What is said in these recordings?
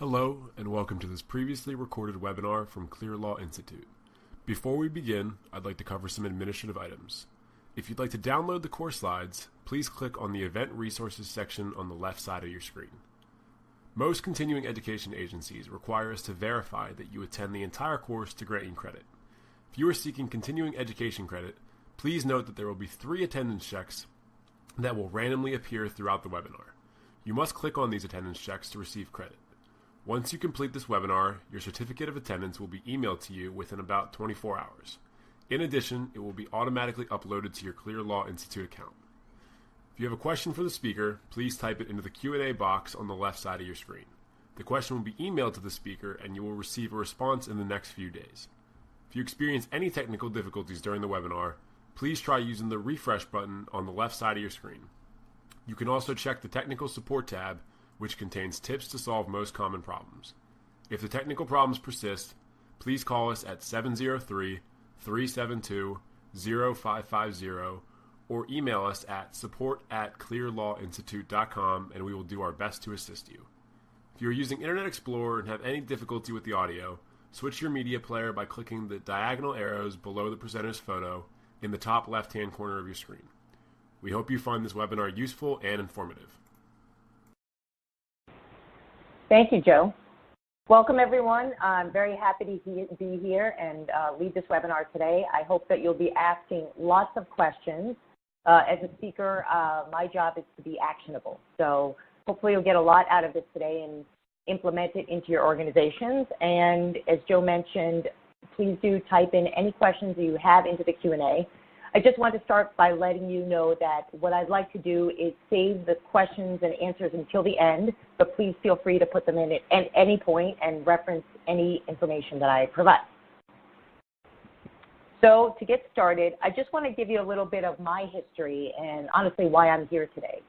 Hello, and welcome to this previously recorded webinar from Clear Law Institute. Before we begin, I'd like to cover some administrative items. If you'd like to download the course slides, please click on the Event Resources section on the left side of your screen. Most continuing education agencies require us to verify that you attend the entire course to grant you credit. If you are seeking continuing education credit, please note that there will be 3 attendance checks that will randomly appear throughout the webinar. You must click on these attendance checks to receive credit. Once you complete this webinar, your certificate of attendance will be emailed to you within about 24 hours. In addition, it will be automatically uploaded to your Clear Law Institute account. If you have a question for the speaker, please type it into the Q&A box on the left side of your screen. The question will be emailed to the speaker and you will receive a response in the next few days. If you experience any technical difficulties during the webinar, please try using the refresh button on the left side of your screen. You can also check the Technical Support tab, which contains tips to solve most common problems. If the technical problems persist, please call us at 703-372-0550 or email us at support@clearlawinstitute.com and we will do our best to assist you. If you are using Internet Explorer and have any difficulty with the audio, switch your media player by clicking the diagonal arrows below the presenter's photo in the top left-hand corner of your screen. We hope you find this webinar useful and informative. Thank you, Joe. Welcome, everyone. I'm very happy to be here and lead this webinar today. I hope that you'll be asking lots of questions. As a speaker, my job is to be actionable. So hopefully you'll get a lot out of this today and implement it into your organizations. And as Joe mentioned, please do type in any questions that you have into the Q&A. I just want to start by letting you know that what I'd like to do is save the questions and answers until the end, but please feel free to put them in at any point and reference any information that I provide. So to get started, I just want to give you a little bit of my history and honestly why I'm here today.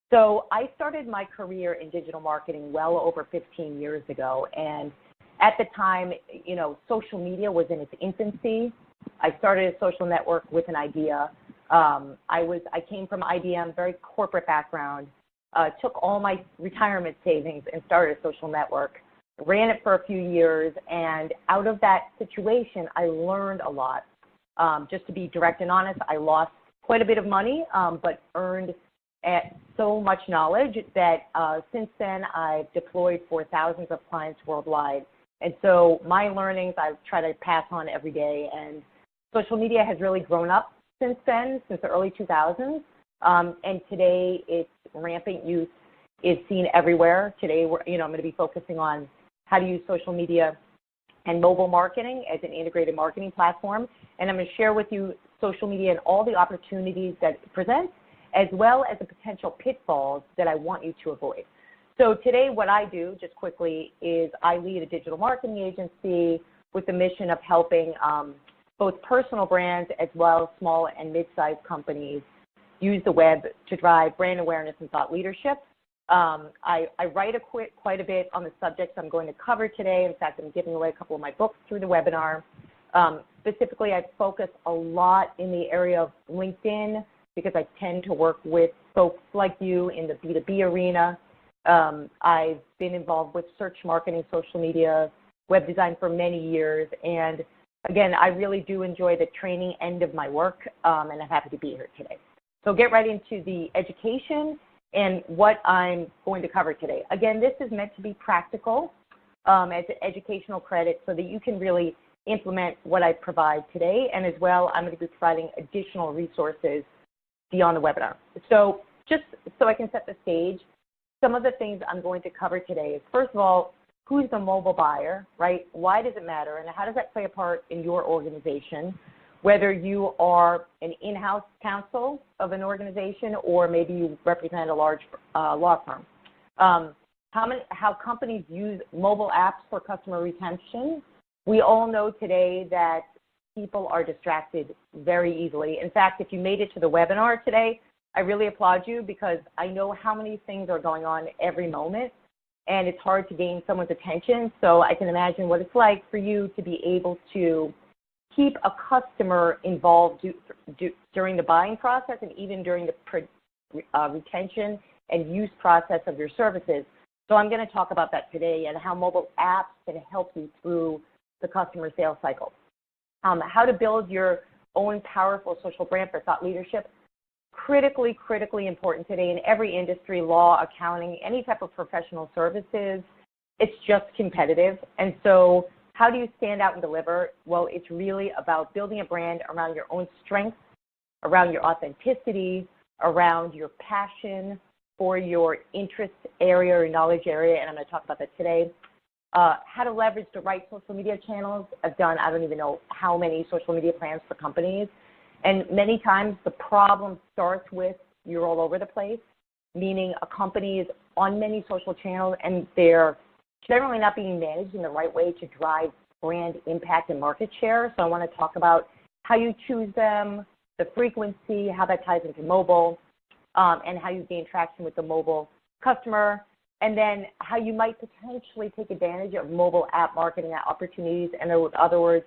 So I started my career in digital marketing well over 15 years ago, and at the time, you know, social media was in its infancy. I started a social network with an idea. I came from IBM, very corporate background, took all my retirement savings and started a social network, ran it for a few years, and out of that situation, I learned a lot. Just to be direct and honest, I lost quite a bit of money, but earned so much knowledge that since then, I've deployed for thousands of clients worldwide. And so my learnings, I try to pass on every day, and social media has really grown up since then, since the early 2000s, and today its rampant use is seen everywhere. Today, I'm going to be focusing on how to use social media and mobile marketing as an integrated marketing platform, and I'm going to share with you social media and all the opportunities that it presents, as well as the potential pitfalls that I want you to avoid. So today, what I do, just quickly, is I lead a digital marketing agency with the mission of helping both personal brands as well as small and mid-sized companies use the web to drive brand awareness and thought leadership. I write quite a bit on the subjects I'm going to cover today. In fact, I'm giving away a couple of my books through the webinar. Specifically, I focus a lot in the area of LinkedIn because I tend to work with folks like you in the B2B arena. I've been involved with search marketing, social media, web design for many years, and again, I really do enjoy the training end of my work, and I'm happy to be here today. So get right into the education and what I'm going to cover today. Again, this is meant to be practical as an educational credit so that you can really implement what I provide today, and as well, I'm going to be providing additional resources beyond the webinar. So just so I can set the stage, some of the things I'm going to cover today is, first of all, who's the mobile buyer, right? Why does it matter? And how does that play a part in your organization? Whether you are an in-house counsel of an organization or maybe you represent a large law firm. How companies use mobile apps for customer retention. We all know today that people are distracted very easily. In fact, if you made it to the webinar today, I really applaud you because I know how many things are going on every moment, and it's hard to gain someone's attention. So I can imagine what it's like for you to be able to keep a customer involved during the buying process and even during the retention and use process of your services. So I'm going to talk about that today and how mobile apps can help you through the customer sales cycle. How to build your own powerful social brand for thought leadership. Critically important today in every industry, law, accounting, any type of professional services. It's just competitive. And so how do you stand out and deliver? Well, it's really about building a brand around your own strengths, around your authenticity, around your passion for your interest area or knowledge area, and I'm going to talk about that today. How to leverage the right social media channels. I've done, I don't even know how many social media plans for companies, and many times the problem starts with you're all over the place, meaning a company is on many social channels and they're generally not being managed in the right way to drive brand impact and market share. So I want to talk about how you choose them, the frequency, how that ties into mobile, and how you gain traction with the mobile customer, and then how you might potentially take advantage of mobile app marketing opportunities. And in other words,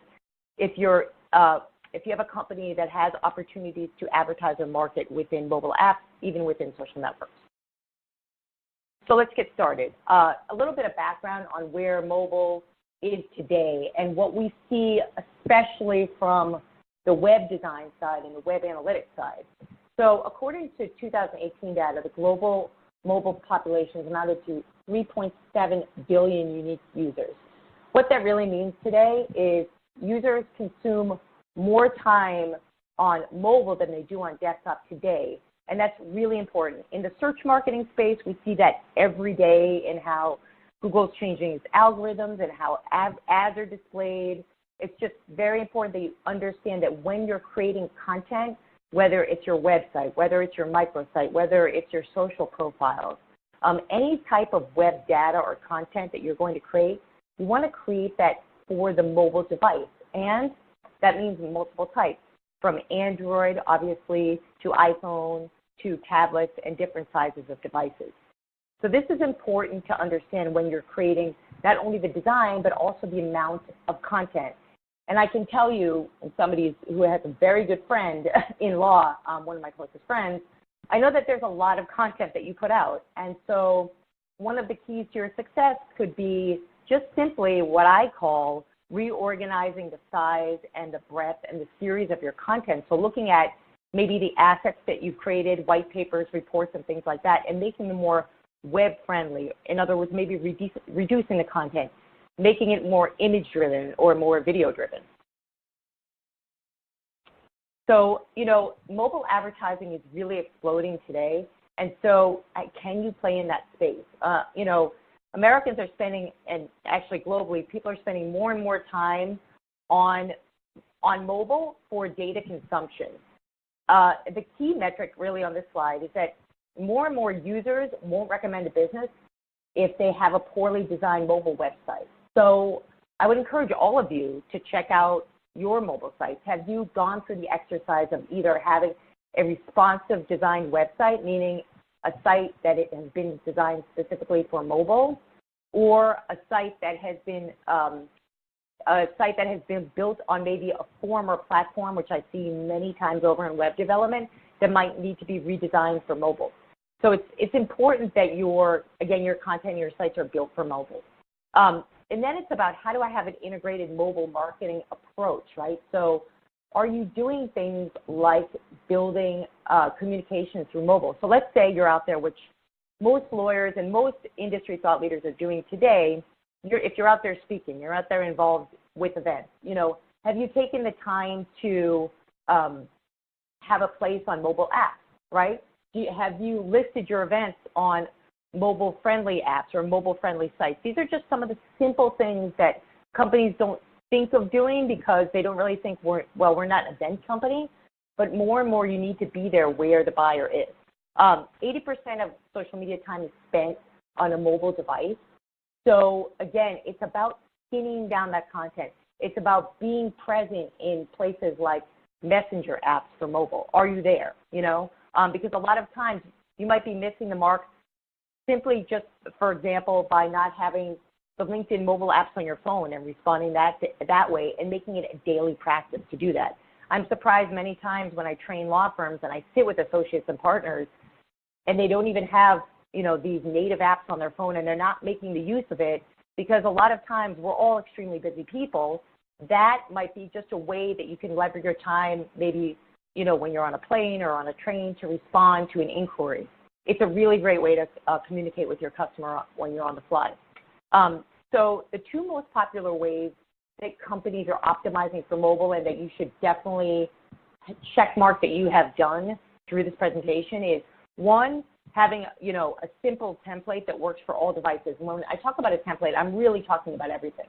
if you have a company that has opportunities to advertise or market within mobile apps, even within social networks. So let's get started. A little bit of background on where mobile is today and what we see, especially from the web design side and the web analytics side. So according to 2018 data, the global mobile population has amounted to 3.7 billion unique users. What that really means today is users consume more time on mobile than they do on desktop today, and that's really important. In the search marketing space, we see that every day in how Google's changing its algorithms and how ads are displayed. It's just very important that you understand that when you're creating content, whether it's your website, whether it's your microsite, whether it's your social profiles, any type of web data or content that you're going to create, you want to create that for the mobile device. And that means multiple types, from Android, obviously, to iPhone, to tablets, and different sizes of devices. So this is important to understand when you're creating not only the design, but also the amount of content. And I can tell you, and somebody who has a very good friend in law, one of my closest friends, I know that there's a lot of content that you put out. And so one of the keys to your success could be just simply what I call reorganizing the size and the breadth and the series of your content. So looking at maybe the assets that you've created, white papers, reports, and things like that, and making them more web-friendly. In other words, maybe reducing the content, making it more image-driven or more video-driven. So, mobile advertising is really exploding today. And so can you play in that space? Americans are spending, and actually globally, people are spending more and more time on mobile for data consumption. The key metric really on this slide is that more and more users won't recommend a business if they have a poorly designed mobile website. So I would encourage all of you to check out your mobile sites. Have you gone through the exercise of either having a responsive designed website, meaning a site that it has been designed specifically for mobile, or a site that has been built on maybe a form or platform, which I see many times over in web development, that might need to be redesigned for mobile. So it's important that your content and your sites are built for mobile. And then it's about how do I have an integrated mobile marketing approach, right? So are you doing things like building communications through mobile? So let's say you're out there, which most lawyers and most industry thought leaders are doing today. If you're out there speaking, you're out there involved with events, have you taken the time to have a place on mobile apps, right? Have you listed your events on mobile-friendly apps or mobile-friendly sites? These are just some of the simple things that companies don't think of doing because they don't really think we're not an event company, but more and more you need to be there where the buyer is. 80% of social media time is spent on a mobile device. So again, it's about skinning down that content. It's about being present in places like messenger apps for mobile. Are you there? Because a lot of times you might be missing the mark simply just, for example, by not having the LinkedIn mobile apps on your phone and responding that way and making it a daily practice to do that. I'm surprised many times when I train law firms and I sit with associates and partners and they don't even have, these native apps on their phone and they're not making the use of it, because a lot of times we're all extremely busy people. That might be just a way that you can leverage your time, maybe, when you're on a plane or on a train, to respond to an inquiry. It's a really great way to communicate with your customer when you're on the fly. So the two most popular ways that companies are optimizing for mobile, and that you should definitely check mark that you have done through this presentation, is one, having a simple template that works for all devices. When I talk about a template, I'm really talking about everything.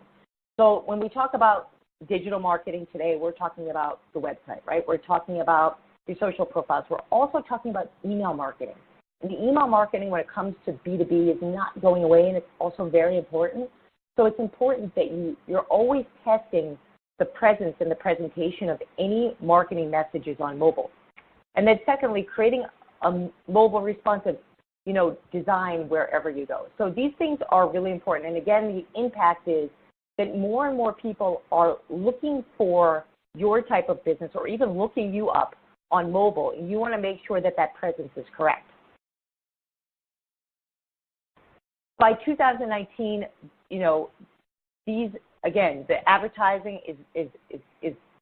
So when we talk about digital marketing today, we're talking about the website, right? We're talking about your social profiles. We're also talking about email marketing. And the email marketing, when it comes to B2B, is not going away, and it's also very important. So it's important that you're always testing the presence and the presentation of any marketing messages on mobile. And then secondly, creating a mobile responsive, design wherever you go. So these things are really important. And again, the impact is that more and more people are looking for your type of business, or even looking you up on mobile, and you want to make sure that that presence is correct. By 2019, the advertising is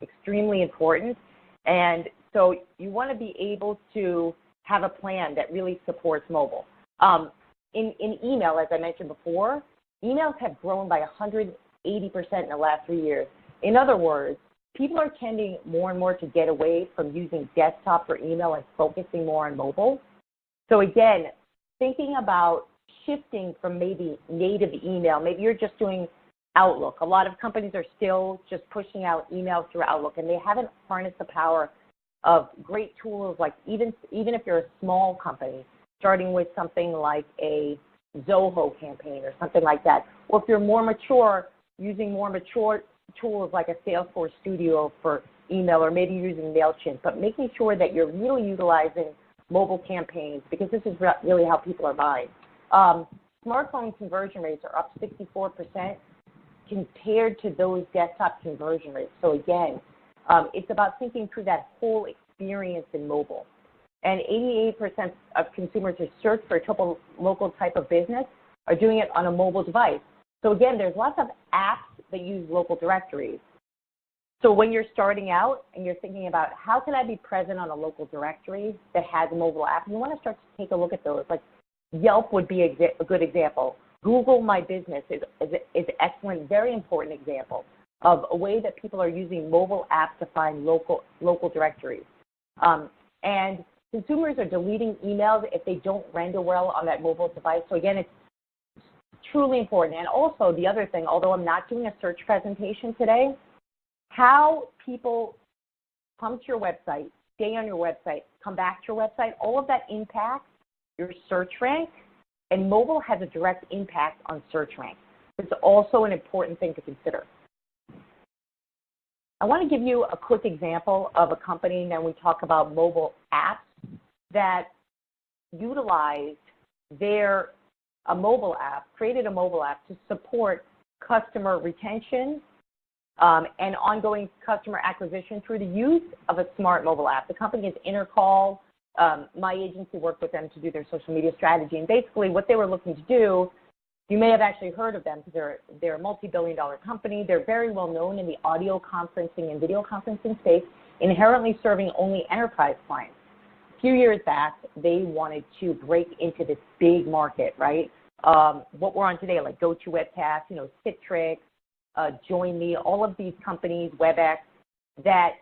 extremely important, and so you want to be able to have a plan that really supports mobile. In email, as I mentioned before, emails have grown by 180% in the last 3 years. In other words, people are tending more and more to get away from using desktop for email and focusing more on mobile. So again, thinking about shifting from maybe native email, maybe you're just doing Outlook. A lot of companies are still just pushing out emails through Outlook, and they haven't harnessed the power of great tools, like even if you're a small company, starting with something like a Zoho campaign or something like that. Or if you're more mature, using more mature tools like a Salesforce Studio for email, or maybe using MailChimp, but making sure that you're really utilizing mobile campaigns, because this is really how people are buying. Smartphone conversion rates are up 64% compared to those desktop conversion rates. So again, it's about thinking through that whole experience in mobile. And 88% of consumers who search for a local type of business are doing it on a mobile device. So again, there's lots of apps that use local directories. So when you're starting out and you're thinking about how can I be present on a local directory that has a mobile app, you want to start to take a look at those. Like Yelp would be a good example. Google My Business is excellent, very important example of a way that people are using mobile apps to find local directories. And consumers are deleting emails if they don't render well on that mobile device. So again, it's truly important. And also the other thing, although I'm not doing a search presentation today, how people come to your website, stay on your website, come back to your website, all of that impacts your search rank, and mobile has a direct impact on search rank. It's also an important thing to consider. I want to give you a quick example of a company, and then we talk about mobile apps that utilized created a mobile app to support customer retention and ongoing customer acquisition through the use of a smart mobile app. The company is Intercall. My agency worked with them to do their social media strategy, and basically what they were looking to do, you may have actually heard of them because they're a multi-billion-dollar company. They're very well known in the audio conferencing and video conferencing space, inherently serving only enterprise clients. A few years back, they wanted to break into this big market, right? What we're on today, like GoToWebcast, Citrix, JoinMe, all of these companies, WebEx, that,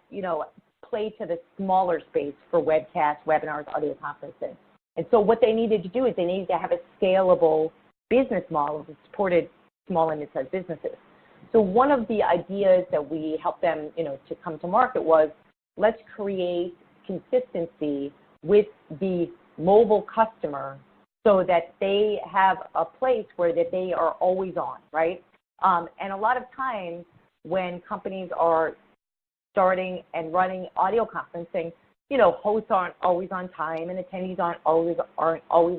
play to the smaller space for webcasts, webinars, audio conferencing. And so what they needed to do is they needed to have a scalable business model that supported small and mid-sized businesses. So one of the ideas that we helped them, to come to market was, let's create consistency with the mobile customer so that they have a place where that they are always on, right? And a lot of times when companies are starting and running audio conferencing, hosts aren't always on time and attendees aren't always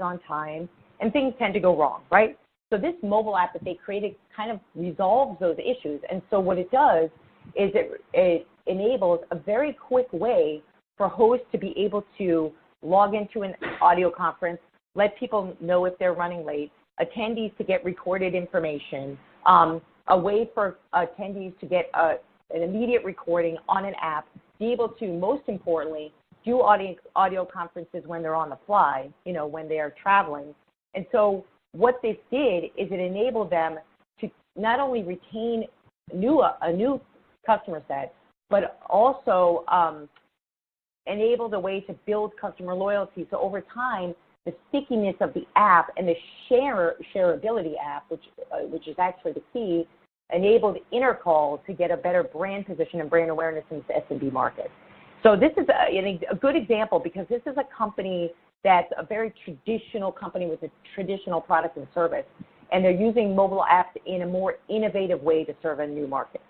on time, and things tend to go wrong, right? So this mobile app that they created kind of resolves those issues. And so what it does is it enables a very quick way for hosts to be able to log into an audio conference, let people know if they're running late, attendees to get recorded information, a way for attendees to get an immediate recording on an app, be able to, most importantly, do audio conferences when they're on the fly, when they are traveling. And so what this did is it enabled them to not only retain a new customer set, but also enabled a way to build customer loyalty. So over time, the stickiness of the app and the shareability app, which is actually the key, enabled Intercall to get a better brand position and brand awareness in the SMB market. So this is a good example because this is a company that's a very traditional company with a traditional product and service, and they're using mobile apps in a more innovative way to serve a new market.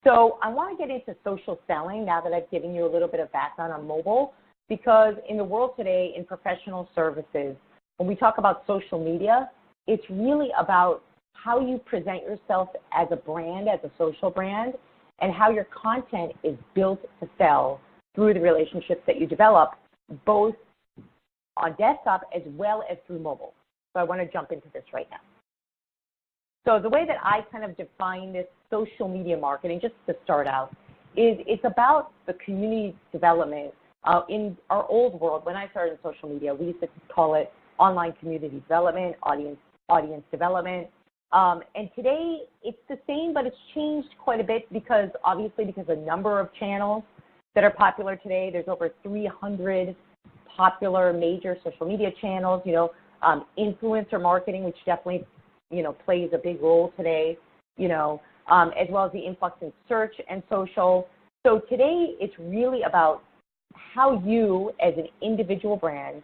So I want to get into social selling now that I've given you a little bit of background on mobile, because in the world today in professional services, when we talk about social media, it's really about how you present yourself as a brand, as a social brand, and how your content is built to sell through the relationships that you develop, both on desktop as well as through mobile. So I want to jump into this right now. So the way that I kind of define this social media marketing, just to start out, is it's about the community development. In our old world, when I started in social media, we used to call it online community development, audience development. And today it's the same, but it's changed quite a bit because the number of channels that are popular today, there's over 300 popular major social media channels, influencer marketing, which definitely, plays a big role today, as well as the influx in search and social. So today it's really about how you as an individual brand,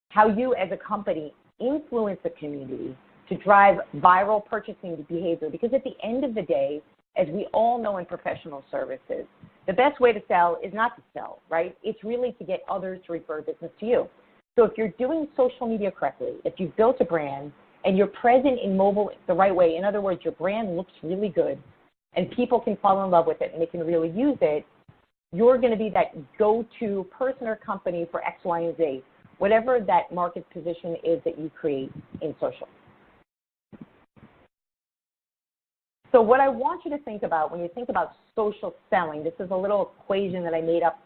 how you as a company influence the community to drive viral purchasing behavior. Because at the end of the day, as we all know in professional services, the best way to sell is not to sell, right? It's really to get others to refer business to you. So if you're doing social media correctly, if you've built a brand and you're present in mobile the right way, in other words, your brand looks really good and people can fall in love with it and they can really use it, you're going to be that go-to person or company for X, Y, and Z, whatever that market position is that you create in social. So what I want you to think about when you think about social selling, this is a little equation that I made up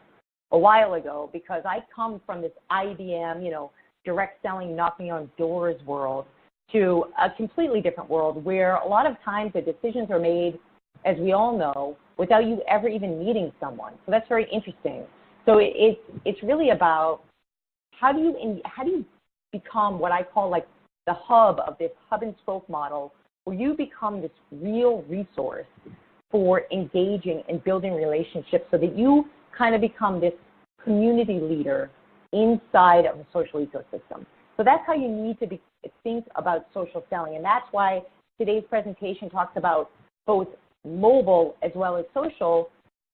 a while ago because I come from this IBM, direct selling, knocking on doors world to a completely different world where a lot of times the decisions are made, as we all know, without you ever even meeting someone. So that's very interesting. So it's really about how do you become what I call like the hub of this hub and spoke model, where you become this real resource for engaging and building relationships so that you kind of become this community leader inside of a social ecosystem. So that's how you need to think about social selling. And that's why today's presentation talks about both mobile as well as social,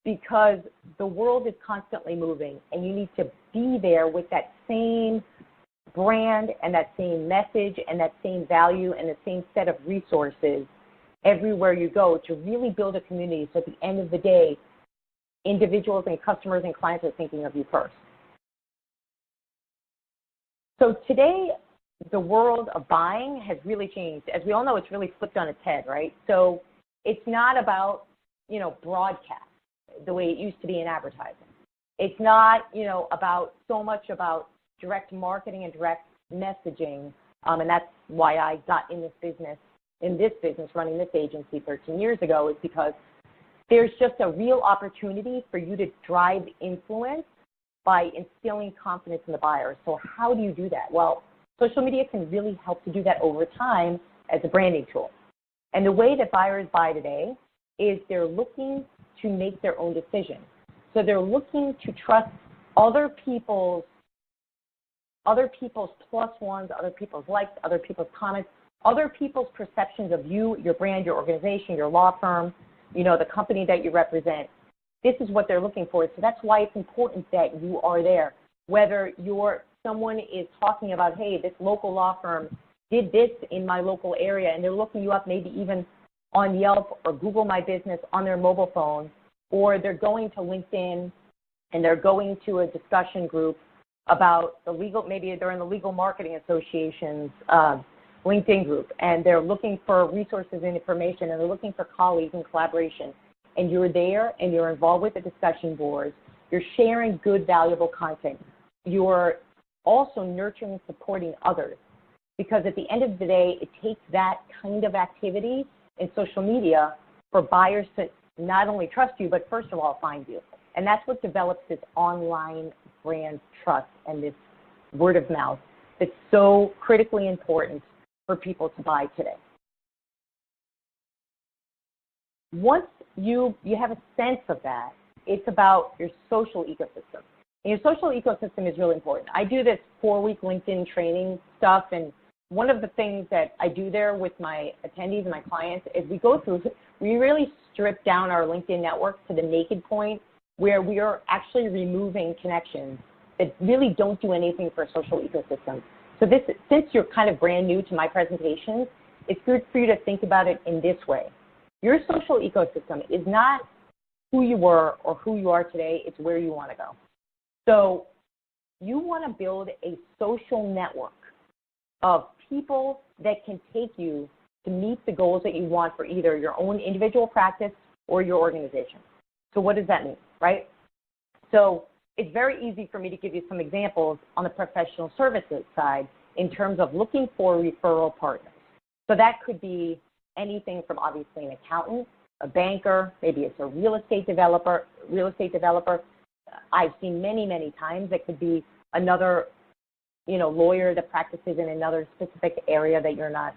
because the world is constantly moving and you need to be there with that same brand and that same message and that same value and the same set of resources everywhere you go to really build a community. So at the end of the day, individuals and customers and clients are thinking of you first. So today, the world of buying has really changed. As we all know, it's really flipped on its head, right? So it's not about, broadcast the way it used to be in advertising. It's not, about so much about direct marketing and direct messaging. And that's why I got in this business, running this agency 13 years ago, is because there's just a real opportunity for you to drive influence by instilling confidence in the buyer. So how do you do that? Well, social media can really help to do that over time as a branding tool. And the way that buyers buy today is they're looking to make their own decision. So they're looking to trust other people's plus ones, other people's likes, other people's comments, other people's perceptions of you, your brand, your organization, your law firm, the company that you represent. This is what they're looking for. So that's why it's important that you are there. Whether someone is talking about, hey, this local law firm did this in my local area, and they're looking you up maybe even on Yelp or Google My Business on their mobile phone, or they're going to LinkedIn and they're going to a discussion group about the legal, maybe they're in the Legal Marketing Association's LinkedIn group, and they're looking for resources and information, and they're looking for colleagues and collaboration, and you're there and you're involved with the discussion boards, you're sharing good, valuable content. You're also nurturing and supporting others, because at the end of the day, it takes that kind of activity in social media for buyers to not only trust you, but first of all, find you. And that's what develops this online brand trust and this word of mouth that's so critically important for people to buy today. Once you have a sense of that, it's about your social ecosystem. And your social ecosystem is really important. I do this 4-week LinkedIn training stuff, and one of the things that I do there with my attendees and my clients is we really strip down our LinkedIn networks to the naked point, where we are actually removing connections that really don't do anything for a social ecosystem. So since you're kind of brand new to my presentations, it's good for you to think about it in this way. Your social ecosystem is not who you were or who you are today, it's where you want to go. So you want to build a social network of people that can take you to meet the goals that you want for either your own individual practice or your organization. So what does that mean, right? So it's very easy for me to give you some examples on the professional services side in terms of looking for referral partners. So that could be anything from obviously an accountant, a banker, maybe it's a real estate developer. I've seen many, many times it could be another, lawyer that practices in another specific area that you're not,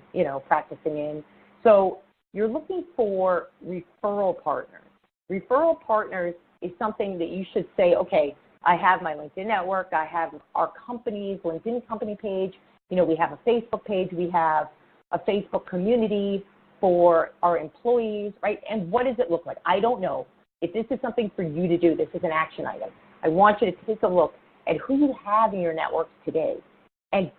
practicing in. So you're looking for referral partners. Referral partners is something that you should say, okay, I have my LinkedIn network, I have our company's LinkedIn company page, we have a Facebook page, we have a Facebook community for our employees, right? And what does it look like? I don't know. If this is something for you to do, this is an action item. I want you to take a look at who you have in your networks today. And,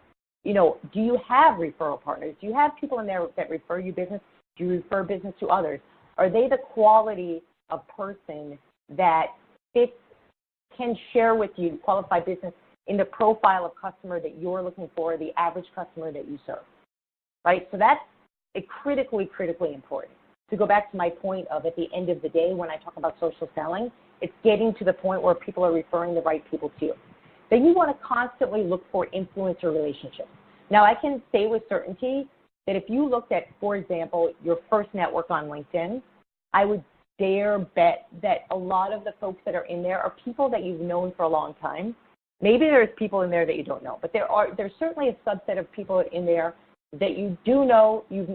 do you have referral partners? Do you have people in there that refer you business? Do you refer business to others? Are they the quality of person that can share with you qualified business in the profile of customer that you're looking for, the average customer that you serve, right? So that's critically important. To go back to my point of at the end of the day, when I talk about social selling, it's getting to the point where people are referring the right people to you. Then you want to constantly look for influencer relationships. Now, I can say with certainty that if you looked at, for example, your first network on LinkedIn, I would dare bet that a lot of the folks that are in there are people that you've known for a long time. Maybe there's people in there that you don't know, but there's certainly a subset of people in there that you do know, you've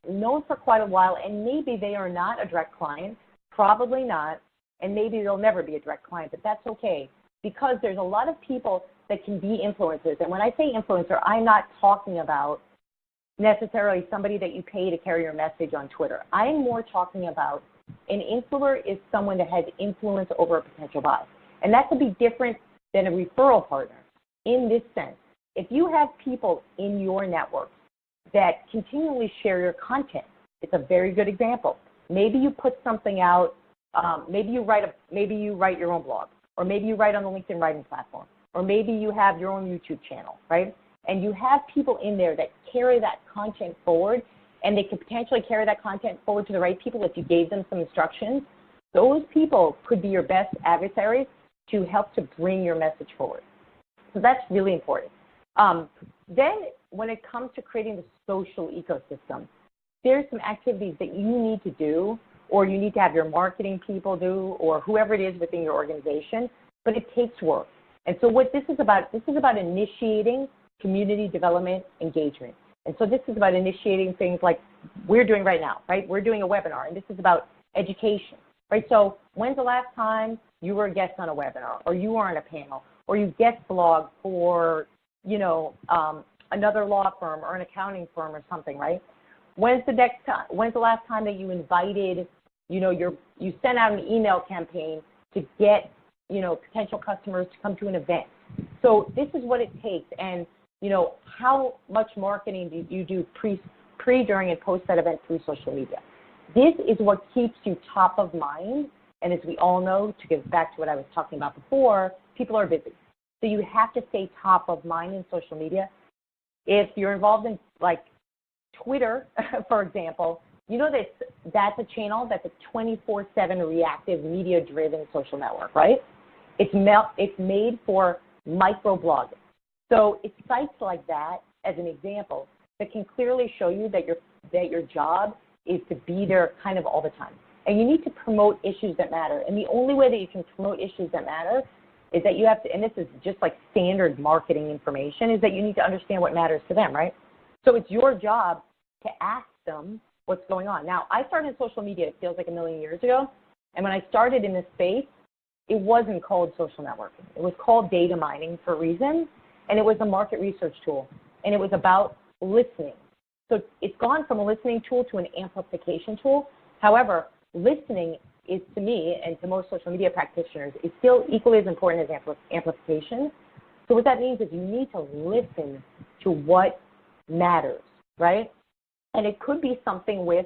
known for quite a while, and maybe they are not a direct client, probably not, and maybe they'll never be a direct client, but that's okay, because there's a lot of people that can be influencers. And when I say influencer, I'm not talking about necessarily somebody that you pay to carry your message on Twitter. I'm more talking about an influencer is someone that has influence over a potential buy. And that could be different than a referral partner in this sense. If you have people in your network that continually share your content, it's a very good example. Maybe you put something out, maybe you write your own blog, or maybe you write on the LinkedIn writing platform, or maybe you have your own YouTube channel, right? And you have people in there that carry that content forward, and they could potentially carry that content forward to the right people if you gave them some instructions. Those people could be your best adversaries to help to bring your message forward. So that's really important. Then when it comes to creating the social ecosystem, there's some activities that you need to do, or you need to have your marketing people do, or whoever it is within your organization, but it takes work. And so what this is about initiating community development engagement. And so this is about initiating things like we're doing right now, right? We're doing a webinar, and this is about education, right? So when's the last time you were a guest on a webinar, or you were on a panel, or you guest blog for, another law firm or an accounting firm or something, right? When's the last time that you invited, you sent out an email campaign to get, potential customers to come to an event? So this is what it takes. And, how much marketing do you do pre, during, and post that event through social media? This is what keeps you top of mind. And as we all know, to get back to what I was talking about before, people are busy. So you have to stay top of mind in social media. If you're involved in like Twitter, for example, you know that's a channel that's a 24/7 reactive, media-driven social network, right? It's made for microblogging. So it's sites like that, as an example, that can clearly show you that your job is to be there kind of all the time. And you need to promote issues that matter. And the only way that you can promote issues that matter is that you have to, and this is just like standard marketing information, is that you need to understand what matters to them, right? So it's your job to ask them what's going on. Now, I started in social media, it feels like a million years ago. And when I started in this space, it wasn't called social networking. It was called data mining for a reason. And it was a market research tool. And it was about listening. So it's gone from a listening tool to an amplification tool. However, listening is, to me and to most social media practitioners, is still equally as important as amplification. So what that means is you need to listen to what matters, right? And it could be something with,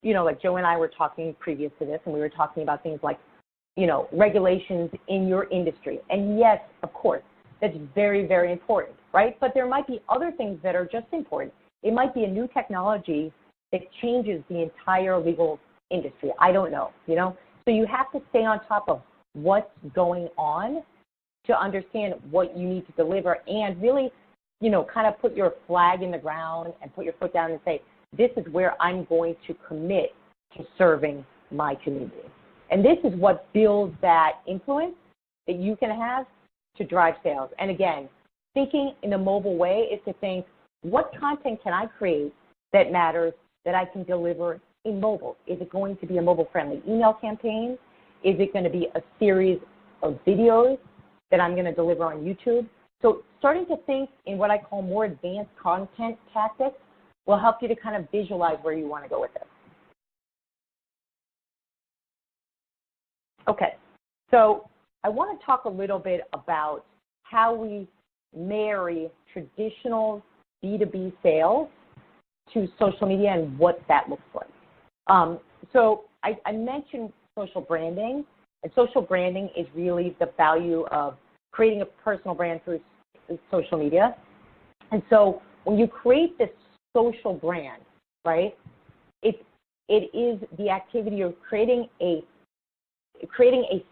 like Joe and I were talking previous to this, and we were talking about things like, regulations in your industry. And yes, of course, that's very, very important, right? But there might be other things that are just important. It might be a new technology that changes the entire legal industry. I don't know, So you have to stay on top of what's going on to understand what you need to deliver and really, kind of put your flag in the ground and put your foot down and say, this is where I'm going to commit to serving my community. And this is what builds that influence that you can have to drive sales. And again, thinking in a mobile way is to think, what content can I create that matters that I can deliver in mobile? Is it going to be a mobile-friendly email campaign? Is it going to be a series of videos that I'm going to deliver on YouTube? So starting to think in what I call more advanced content tactics will help you to kind of visualize where you want to go with this. Okay, so I want to talk a little bit about how we marry traditional B2B sales to social media and what that looks like. So I mentioned social branding, and social branding is really the value of creating a personal brand through social media. And so when you create this social brand, right, it is the activity of creating a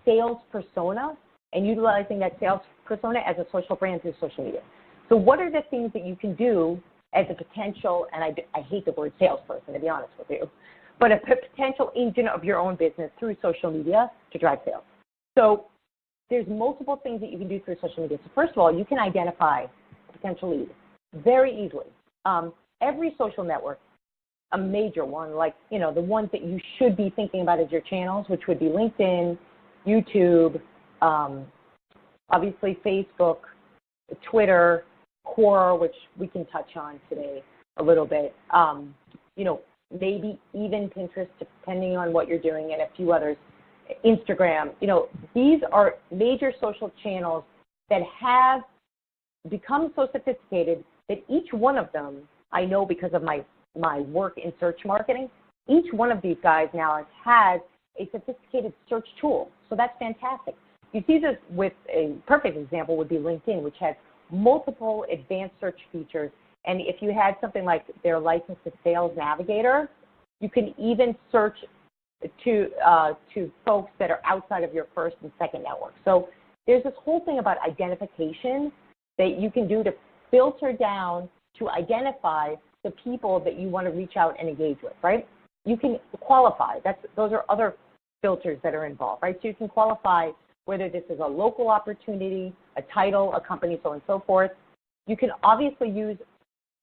sales persona and utilizing that sales persona as a social brand through social media. So what are the things that you can do as a potential, and I hate the word salesperson, to be honest with you, but a potential agent of your own business through social media to drive sales? So there's multiple things that you can do through social media. So first of all, you can identify a potential lead very easily. Every social network, a major one, like, the ones that you should be thinking about as your channels, which would be LinkedIn, YouTube, obviously Facebook, Twitter, Quora, which we can touch on today a little bit, maybe even Pinterest, depending on what you're doing, and a few others, Instagram. These are major social channels that have become so sophisticated that each one of them, I know because of my work in search marketing, each one of these guys now has a sophisticated search tool. So that's fantastic. You see this with a perfect example would be LinkedIn, which has multiple advanced search features. And if you had something like their license to sales navigator, you can even search to folks that are outside of your first and second network. So there's this whole thing about identification that you can do to filter down to identify the people that you want to reach out and engage with, right? You can qualify. Those are other filters that are involved, right? So you can qualify whether this is a local opportunity, a title, a company, so on and so forth. You can obviously use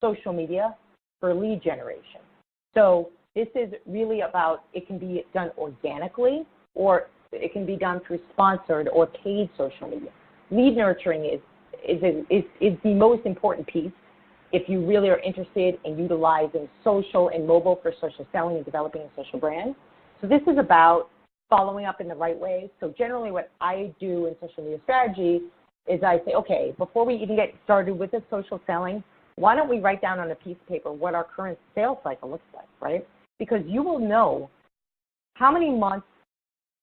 social media for lead generation. So this is really about, it can be done organically, or it can be done through sponsored or paid social media. Lead nurturing is the most important piece if you really are interested in utilizing social and mobile for social selling and developing a social brand. So this is about following up in the right way. So generally what I do in social media strategy is I say, okay, before we even get started with the social selling, why don't we write down on a piece of paper what our current sales cycle looks like, right? Because you will know how many months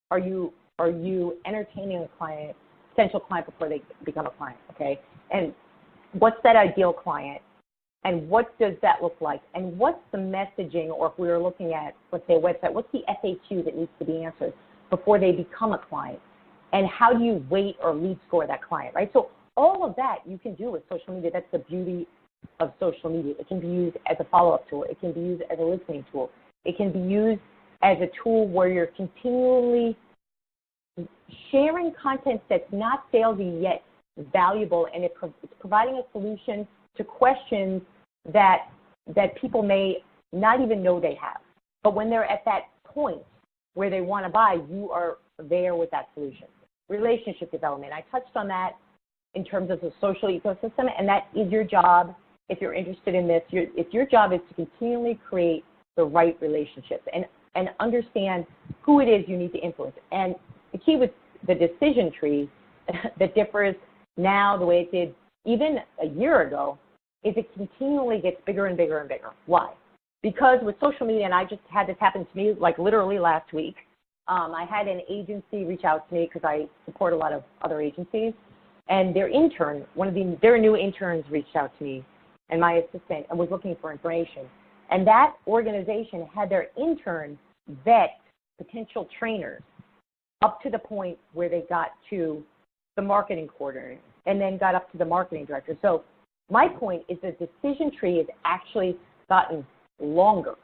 are you entertaining a client potential client before they become a client, okay? And what's that ideal client? And what does that look like? And what's the messaging, or if we were looking at, let's say, a website, what's the FAQ that needs to be answered before they become a client? And how do you weight or lead score that client, right? So all of that you can do with social media. That's the beauty of social media. It can be used as a follow-up tool. It can be used as a listening tool. It can be used as a tool where you're continually sharing content that's not salesy yet valuable, and it's providing a solution to questions that people may not even know they have. But when they're at that point where they want to buy, you are there with that solution. Relationship development. I touched on that in terms of the social ecosystem, and that is your job if you're interested in this. If your job is to continually create the right relationships and understand who it is you need to influence. And the key with the decision tree that differs now the way it did even a year ago is it continually gets bigger and bigger and bigger. Why? Because with social media, and I just had this happen to me like literally last week, I had an agency reach out to me because I support a lot of other agencies, and their intern, their new interns reached out to me and my assistant and was looking for information. And that organization had their intern vet potential trainers up to the point where they got to the marketing coordinator and then got up to the marketing director. So my point is the decision tree has actually gotten longer.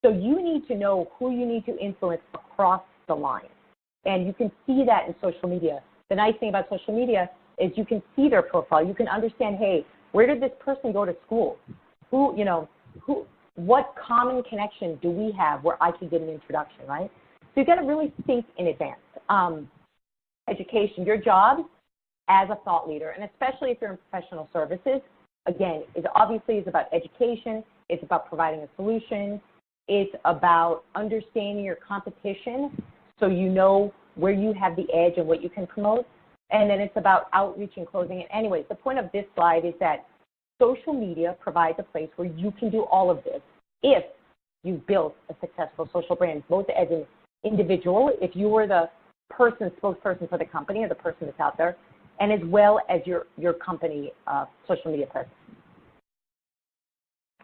So you need to know who you need to influence across the line. And you can see that in social media. The nice thing about social media is you can see their profile. You can understand, hey, where did this person go to school? What common connection do we have where I could get an introduction, right? So you've got to really think in advance. Education, your job as a thought leader, and especially if you're in professional services, again, is about education. It's about providing a solution. It's about understanding your competition so you know where you have the edge and what you can promote. And then it's about outreach and closing it. Anyways, the point of this slide is that social media provides a place where you can do all of this if you've built a successful social brand, both as an individual, if you were the spokesperson for the company or the person that's out there, and as well as your company social media presence.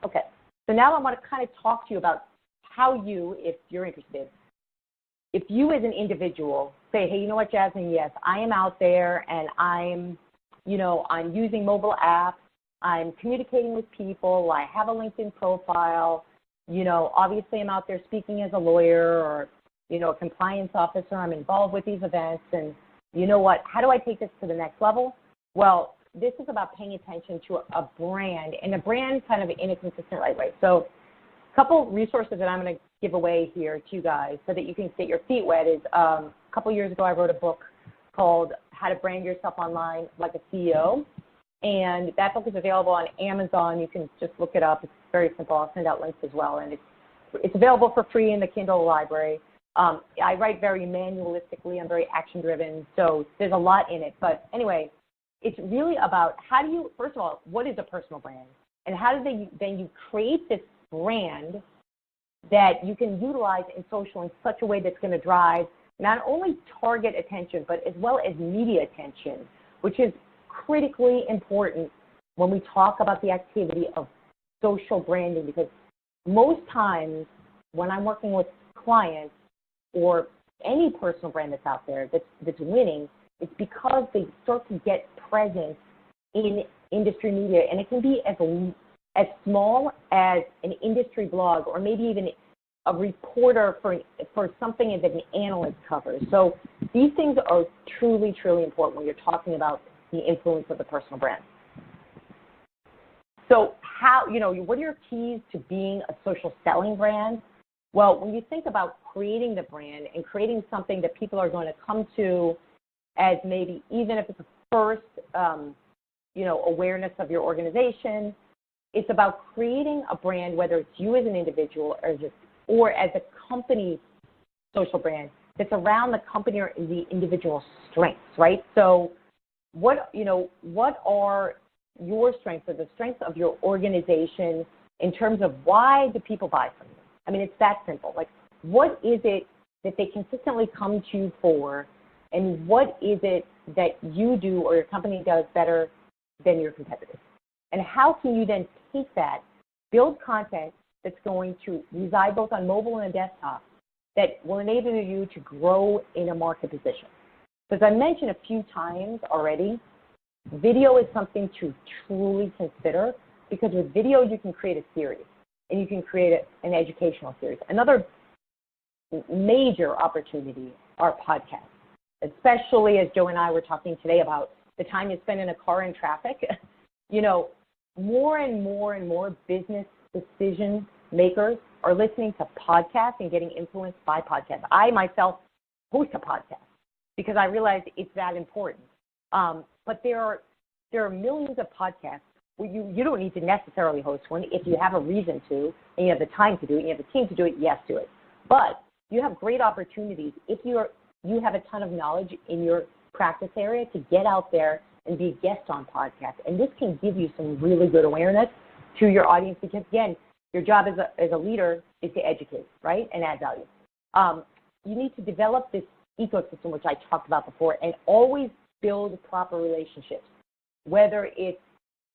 Okay, so now I want to kind of talk to you about how you, if you're interested, if you as an individual say, hey, you know what, Jasmine, yes, I am out there and I'm using mobile apps, I'm communicating with people, I have a LinkedIn profile, obviously I'm out there speaking as a lawyer or, a compliance officer, I'm involved with these events, and you know what, how do I take this to the next level? Well, this is about paying attention to a brand, and a brand kind of in a consistent right way. So a couple resources that I'm going to give away here to you guys so that you can get your feet wet is a couple years ago I wrote a book called How to Brand Yourself Online Like a CEO, and that book is available on Amazon. You can just look it up. It's very simple. I'll send out links as well, and it's available for free in the Kindle library. I write very manualistically. I'm very action-driven, so there's a lot in it. But anyway, it's really about how do you, first of all, what is a personal brand? And how do then you create this brand that you can utilize in social in such a way that's going to drive not only target attention, but as well as media attention, which is critically important when we talk about the activity of social branding, because most times when I'm working with clients or any personal brand that's out there that's winning, it's because they start to get presence in industry media, and it can be as small as an industry blog or maybe even a reporter for something that an analyst covers. So these things are truly, truly important when you're talking about the influence of the personal brand. So what are your keys to being a social selling brand? Well, when you think about creating the brand and creating something that people are going to come to as maybe even if it's a first, awareness of your organization, it's about creating a brand, whether it's you as an individual or as a company social brand that's around the company or the individual strengths, right? So what are your strengths or the strengths of your organization in terms of why do people buy from you? I mean, it's that simple. Like, what is it that they consistently come to you for, and what is it that you do or your company does better than your competitors? And how can you then take that, build content that's going to reside both on mobile and desktop that will enable you to grow in a market position? Because I mentioned a few times already, video is something to truly consider, because with video you can create a series and you can create an educational series. Another major opportunity are podcasts, especially as Joe and I were talking today about the time you spend in a car in traffic. You know, more and more business decision makers are listening to podcasts and getting influenced by podcasts. I myself host a podcast because I realize it's that important. But there are millions of podcasts where you don't need to necessarily host one. If you have a reason to and you have the time to do it, and you have a team to do it, yes, do it. But you have great opportunities if you have a ton of knowledge in your practice area to get out there and be a guest on podcasts. And this can give you some really good awareness to your audience, because, again, your job as a leader is to educate, right, and add value. You need to develop this ecosystem, which I talked about before, and always build proper relationships, whether it's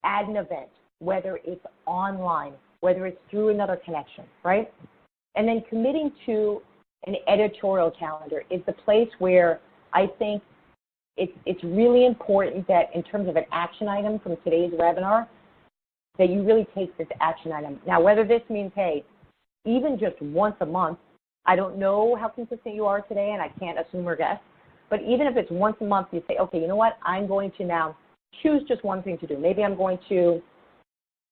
at an event, whether it's online, whether it's through another connection, right? And then committing to an editorial calendar is the place where I think it's really important that in terms of an action item from today's webinar, that you really take this action item. Now, whether this means, hey, even just once a month, I don't know how consistent you are today, and I can't assume or guess, but even if it's once a month, you say, okay, you know what, I'm going to now choose just one thing to do. Maybe I'm going to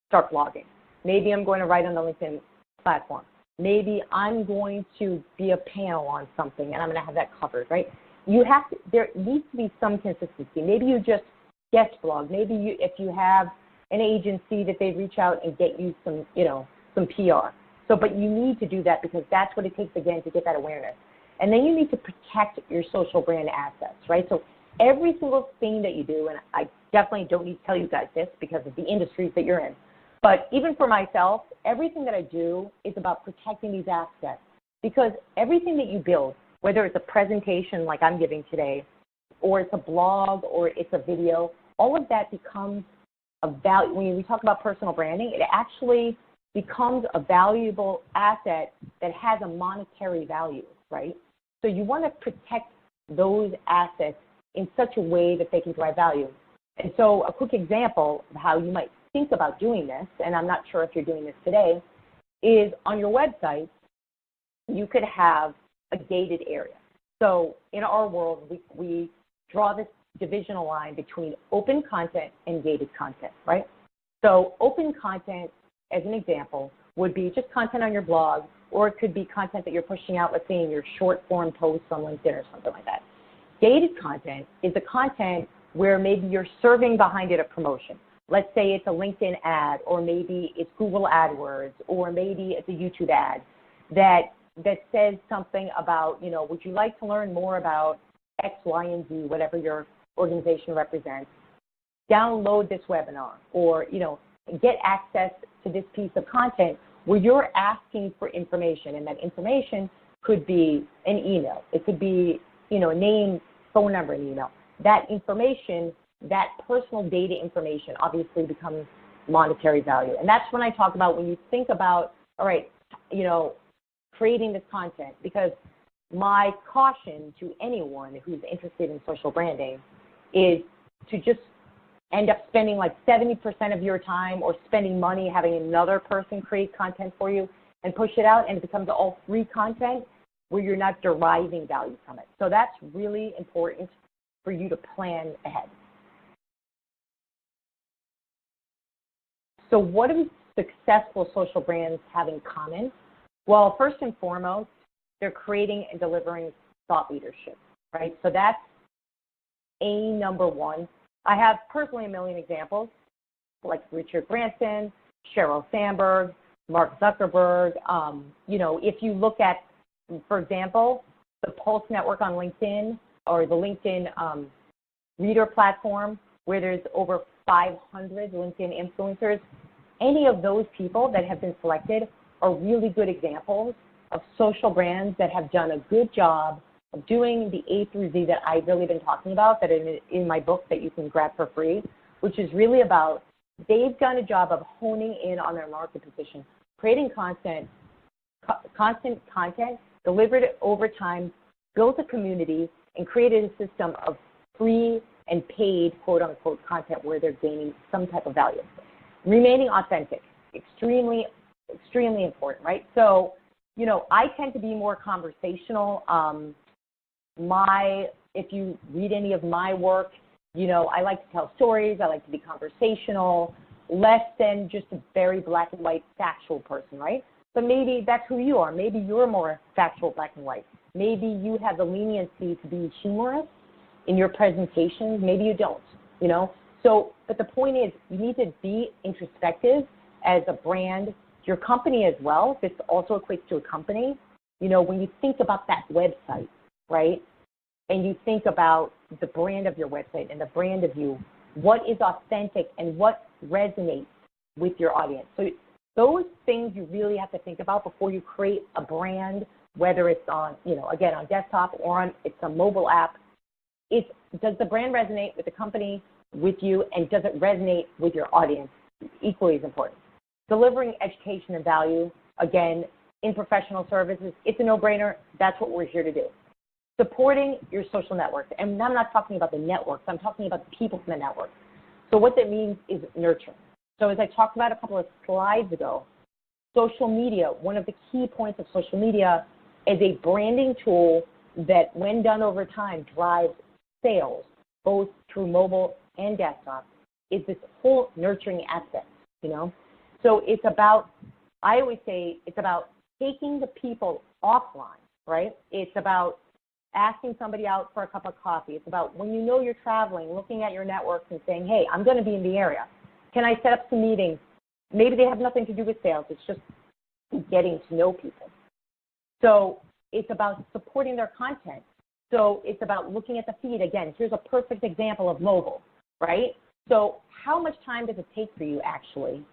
start blogging. Maybe I'm going to write on the LinkedIn platform. Maybe I'm going to be a panel on something, and I'm going to have that covered, right? There needs to be some consistency. Maybe you just guest blog. Maybe if you have an agency that they reach out and get you some PR. But you need to do that because that's what it takes, again, to get that awareness. And then you need to protect your social brand assets, right? So every single thing that you do, and I definitely don't need to tell you guys this because of the industries that you're in, but even for myself, everything that I do is about protecting these assets, because everything that you build, whether it's a presentation like I'm giving today, or it's a blog, or it's a video, all of that becomes a value. When we talk about personal branding, it actually becomes a valuable asset that has a monetary value, right? So you want to protect those assets in such a way that they can drive value. And so a quick example of how you might think about doing this, and I'm not sure if you're doing this today, is on your website, you could have a gated area. So in our world, we draw this divisional line between open content and gated content, right? So open content, as an example, would be just content on your blog, or it could be content that you're pushing out, let's say in your short form posts on LinkedIn or something like that. Gated content is the content where maybe you're serving behind it a promotion. Let's say it's a LinkedIn ad, or maybe it's Google AdWords, or maybe it's a YouTube ad that says something about, would you like to learn more about X, Y, and Z, whatever your organization represents? Download this webinar, or, get access to this piece of content where you're asking for information, and that information could be an email. It could be, a name, phone number, and email. That information, that personal data information obviously becomes monetary value. And that's when I talk about when you think about, all right, creating this content, because my caution to anyone who's interested in social branding is to just end up spending like 70% of your time or spending money having another person create content for you and push it out, and it becomes all free content where you're not deriving value from it. So that's really important for you to plan ahead. So what do successful social brands have in common? Well, first and foremost, they're creating and delivering thought leadership, right? So that's number one. I have personally a million examples, like Richard Branson, Sheryl Sandberg, Mark Zuckerberg. If you look at, for example, the Pulse Network on LinkedIn, or the LinkedIn Reader platform, where there's over 500 LinkedIn influencers, any of those people that have been selected are really good examples of social brands that have done a good job of doing the A through Z that I've really been talking about, that in my book that you can grab for free, which is really about they've done a job of honing in on their market position, creating constant content, delivered it over time, built a community, and created a system of free and paid, quote-unquote, content where they're gaining some type of value. Remaining authentic, extremely, extremely important, right? So, I tend to be more conversational. If you read any of my work, I like to tell stories. I like to be conversational, less than just a very black and white factual person, right? But maybe that's who you are. Maybe you're more factual, black and white. Maybe you have the leniency to be humorous in your presentations. Maybe you don't, So, but the point is, you need to be introspective as a brand, your company as well. This also equates to a company. When you think about that website, right, and you think about the brand of your website and the brand of you, what is authentic and what resonates with your audience. So those things you really have to think about before you create a brand, whether it's on, again, on desktop or it's a mobile app. Does the brand resonate with the company, with you, and does it resonate with your audience? Equally as important. Delivering education and value, again, in professional services, it's a no-brainer. That's what we're here to do. Supporting your social networks. And I'm not talking about the networks. I'm talking about the people from the network. So what that means is nurturing. So as I talked about a couple of slides ago, social media, one of the key points of social media is a branding tool that, when done over time, drives sales, both through mobile and desktop, is this whole nurturing aspect, So it's about, I always say, it's about taking the people offline, right? It's about asking somebody out for a cup of coffee. It's about when you're traveling, looking at your networks and saying, hey, I'm going to be in the area. Can I set up some meetings? Maybe they have nothing to do with sales. It's just getting to know people. So it's about supporting their content. So it's about looking at the feed. Again, here's a perfect example of mobile, right? So how much time does it take for you actually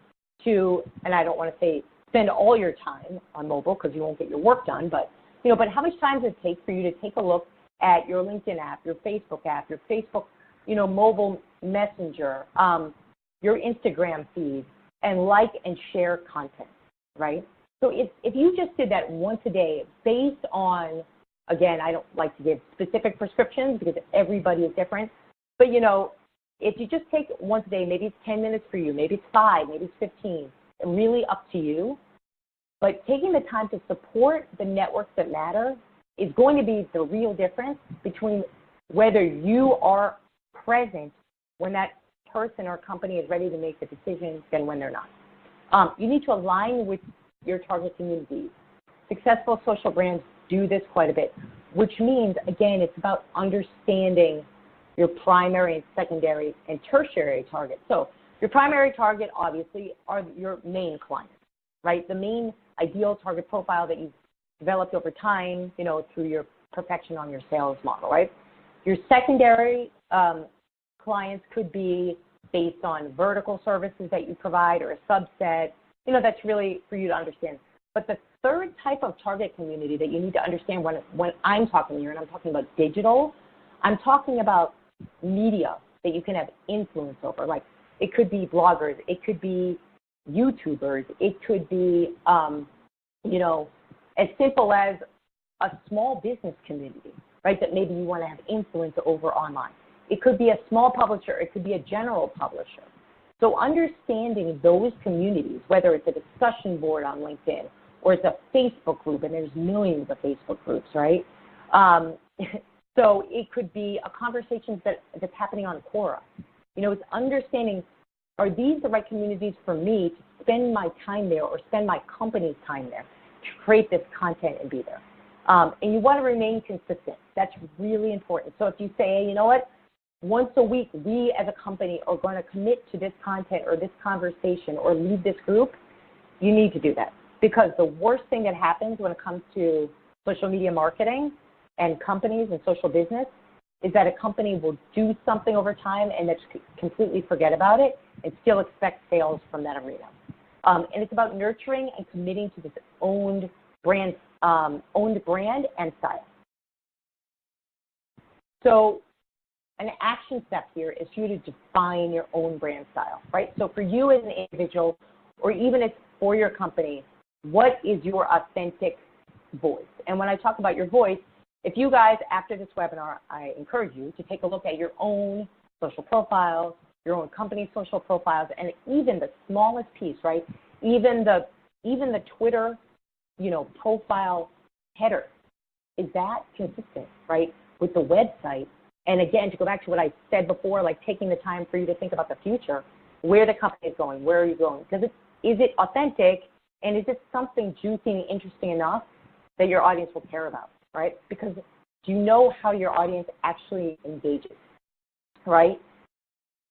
to, and I don't want to say spend all your time on mobile because you won't get your work done, but how much time does it take for you to take a look at your LinkedIn app, your Facebook app, your Facebook, mobile messenger, your Instagram feed, and like and share content, right? So if you just did that once a day based on, again, I don't like to give specific prescriptions because everybody is different, but if you just take it once a day, maybe it's 10 minutes for you, maybe it's 5, maybe it's 15, really up to you. But taking the time to support the networks that matter is going to be the real difference between whether you are present when that person or company is ready to make the decision than when they're not. You need to align with your target communities. Successful social brands do this quite a bit, which means, again, it's about understanding your primary and secondary and tertiary target. So your primary target, obviously, are your main clients, right? The main ideal target profile that you've developed over time, through your perfection on your sales model, right? Your secondary clients could be based on vertical services that you provide or a subset. That's really for you to understand. But the third type of target community that you need to understand when I'm talking here, and I'm talking about digital, I'm talking about media that you can have influence over. Like, it could be bloggers, it could be YouTubers, it could be, as simple as a small business community, right, that maybe you want to have influence over online. It could be a small publisher, it could be a general publisher. So understanding those communities, whether it's a discussion board on LinkedIn or it's a Facebook group, and there's millions of Facebook groups, right? So it could be a conversation that's happening on Quora. It's understanding, are these the right communities for me to spend my time there or spend my company's time there to create this content and be there? And you want to remain consistent. That's really important. So if you say, hey, you know what, once a week, we as a company are going to commit to this content or this conversation or lead this group, you need to do that. Because the worst thing that happens when it comes to social media marketing and companies and social business is that a company will do something over time and just completely forget about it and still expect sales from that arena. And it's about nurturing and committing to this owned brand and style. So an action step here is for you to define your own brand style, right? So for you as an individual, or even if for your company, what is your authentic voice? And when I talk about your voice, if you guys, after this webinar, I encourage you to take a look at your own social profiles, your own company social profiles, and even the smallest piece, right? Even the Twitter, profile header. Is that consistent, right, with the website? And again, to go back to what I said before, like taking the time for you to think about the future, where the company is going, where are you going? Is it authentic, and is it something juicy and interesting enough that your audience will care about, right? Because do you know how your audience actually engages, right?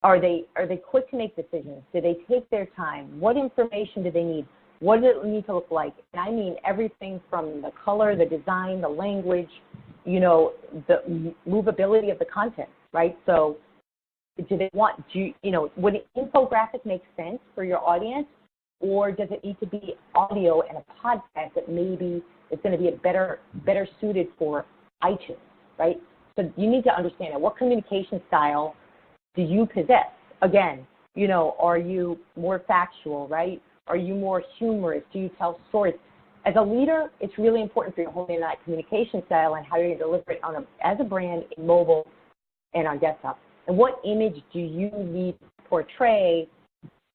Are they quick to make decisions? Do they take their time? What information do they need? What does it need to look like? And I mean everything from the color, the design, the language, the movability of the content, right? So would an infographic make sense for your audience, or does it need to be audio and a podcast that maybe is going to be better suited for iTunes, right? So you need to understand that. What communication style do you possess? Again, are you more factual, right? Are you more humorous? Do you tell stories? As a leader, it's really important for you to hone in on that communication style and how you're going to deliver it as a brand in mobile and on desktop. And what image do you need to portray?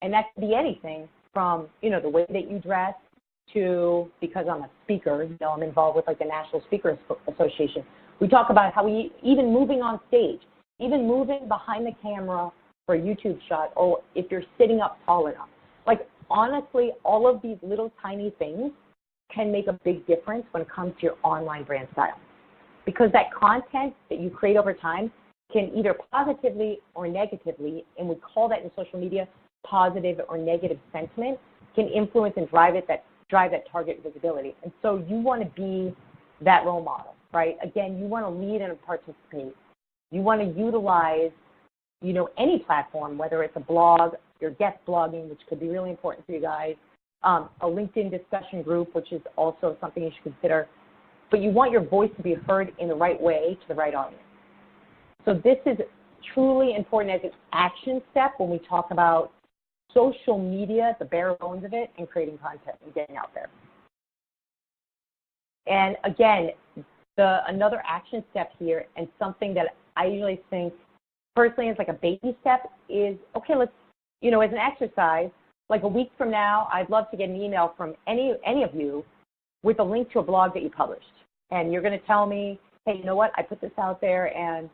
And that could be anything from, the way that you dress to, because I'm a speaker, I'm involved with like the National Speakers Association. We talk about how even moving on stage, even moving behind the camera for a YouTube shot, or if you're sitting up tall enough. Like, honestly, all of these little tiny things can make a big difference when it comes to your online brand style. Because that content that you create over time can either positively or negatively, and we call that in social media positive or negative sentiment, can influence and drive that target visibility. And so you want to be that role model, right? Again, you want to lead and participate. You want to utilize, any platform, whether it's a blog, your guest blogging, which could be really important for you guys, a LinkedIn discussion group, which is also something you should consider. But you want your voice to be heard in the right way to the right audience. So this is truly important as an action step when we talk about social media, the bare bones of it, and creating content and getting out there. And again, another action step here, and something that I usually think personally is like a baby step, is, okay, let's, as an exercise, like a week from now, I'd love to get an email from any of you with a link to a blog that you published. And you're going to tell me, hey, you know what, I put this out there and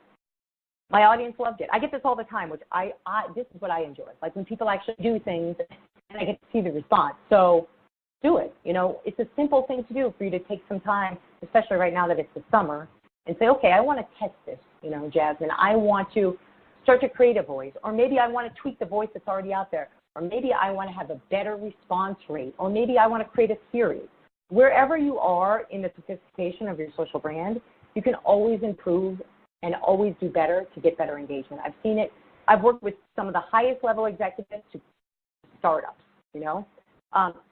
my audience loved it. I get this all the time, which this is what I enjoy. Like when people actually do things and I get to see the response. So do it. It's a simple thing to do for you to take some time, especially right now that it's the summer, and say, okay, I want to test this, Jasmine. I want to start to create a voice, or maybe I want to tweak the voice that's already out there, or maybe I want to have a better response rate, or maybe I want to create a series. Wherever you are in the sophistication of your social brand, you can always improve and always do better to get better engagement. I've seen it. I've worked with some of the highest level executives to startups,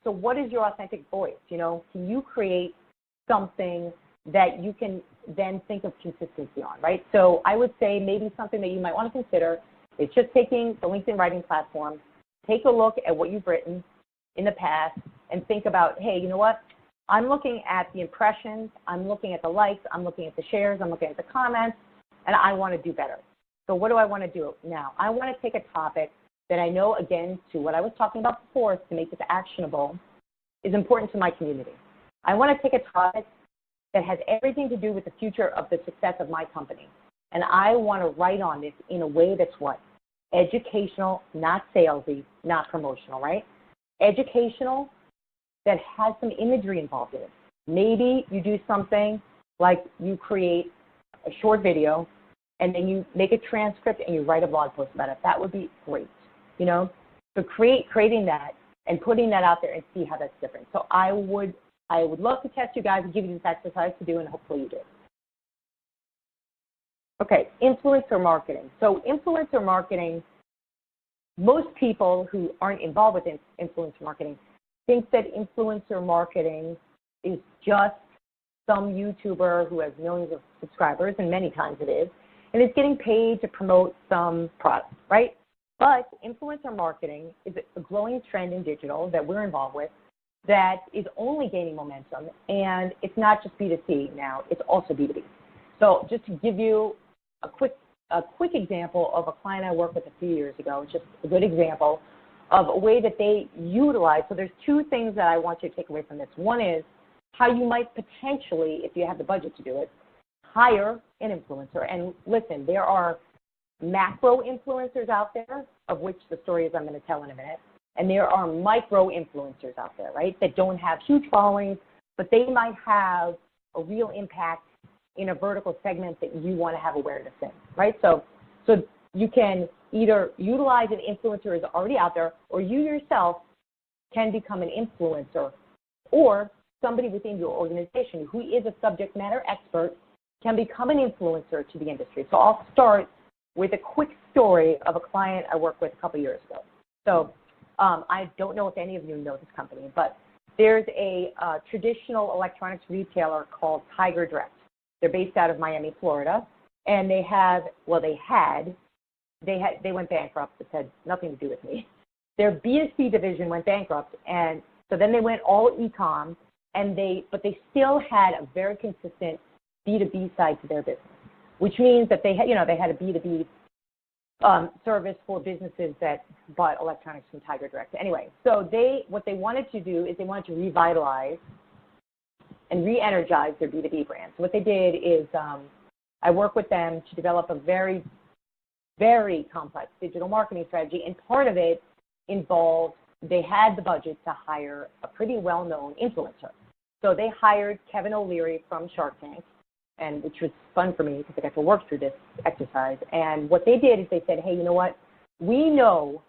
So what is your authentic voice? Can you create something that you can then think of consistency on, right? So I would say maybe something that you might want to consider is just taking the LinkedIn writing platform, take a look at what you've written in the past and think about, hey, you know what? I'm looking at the impressions, I'm looking at the likes, I'm looking at the shares, I'm looking at the comments, and I want to do better. So what do I want to do now? I want to take a topic that I know, again, to what I was talking about before, to make this actionable, is important to my community. I want to take a topic that has everything to do with the future of the success of my company. And I want to write on this in a way that's what? Educational, not salesy, not promotional, right? Educational, that has some imagery involved in it. Maybe you do something like you create a short video and then you make a transcript and you write a blog post about it. That would be great, So creating that and putting that out there and see how that's different. So I would love to test you guys and give you this exercise to do, and hopefully you do. Okay, influencer marketing. So influencer marketing, most people who aren't involved with influencer marketing think that influencer marketing is just some YouTuber who has millions of subscribers, and many times it is, and is getting paid to promote some product, right? But influencer marketing is a growing trend in digital that we're involved with that is only gaining momentum, and it's not just B2C now, it's also B2B. So just to give you a quick example of a client I worked with a few years ago, just a good example of a way that they utilize. So there's two things that I want you to take away from this. One is how you might potentially, if you have the budget to do it, hire an influencer. And listen, there are macro influencers out there, of which the stories I'm going to tell in a minute, and there are micro influencers out there, right, that don't have huge followings, but they might have a real impact in a vertical segment that you want to have awareness in, right? So you can either utilize an influencer who is already out there, or you yourself can become an influencer, or somebody within your organization who is a subject matter expert can become an influencer to the industry. So I'll start with a quick story of a client I worked with a couple years ago. So I don't know if any of you know this company, but there's a traditional electronics retailer called Tiger Direct. They're based out of Miami, Florida, and they went bankrupt. It had nothing to do with me. Their B2C division went bankrupt, and so then they went all e-com, but they still had a very consistent B2B side to their business, which means that they had a B2B service for businesses that bought electronics from Tiger Direct. Anyway, so what they wanted to do is they wanted to revitalize and re-energize their B2B brand. So what they did is I worked with them to develop a very, very complex digital marketing strategy, and part of it involved they had the budget to hire a pretty well-known influencer. So they hired Kevin O'Leary from Shark Tank, and which was fun for me because I got to work through this exercise. And what they did is they said, hey, you know what? We know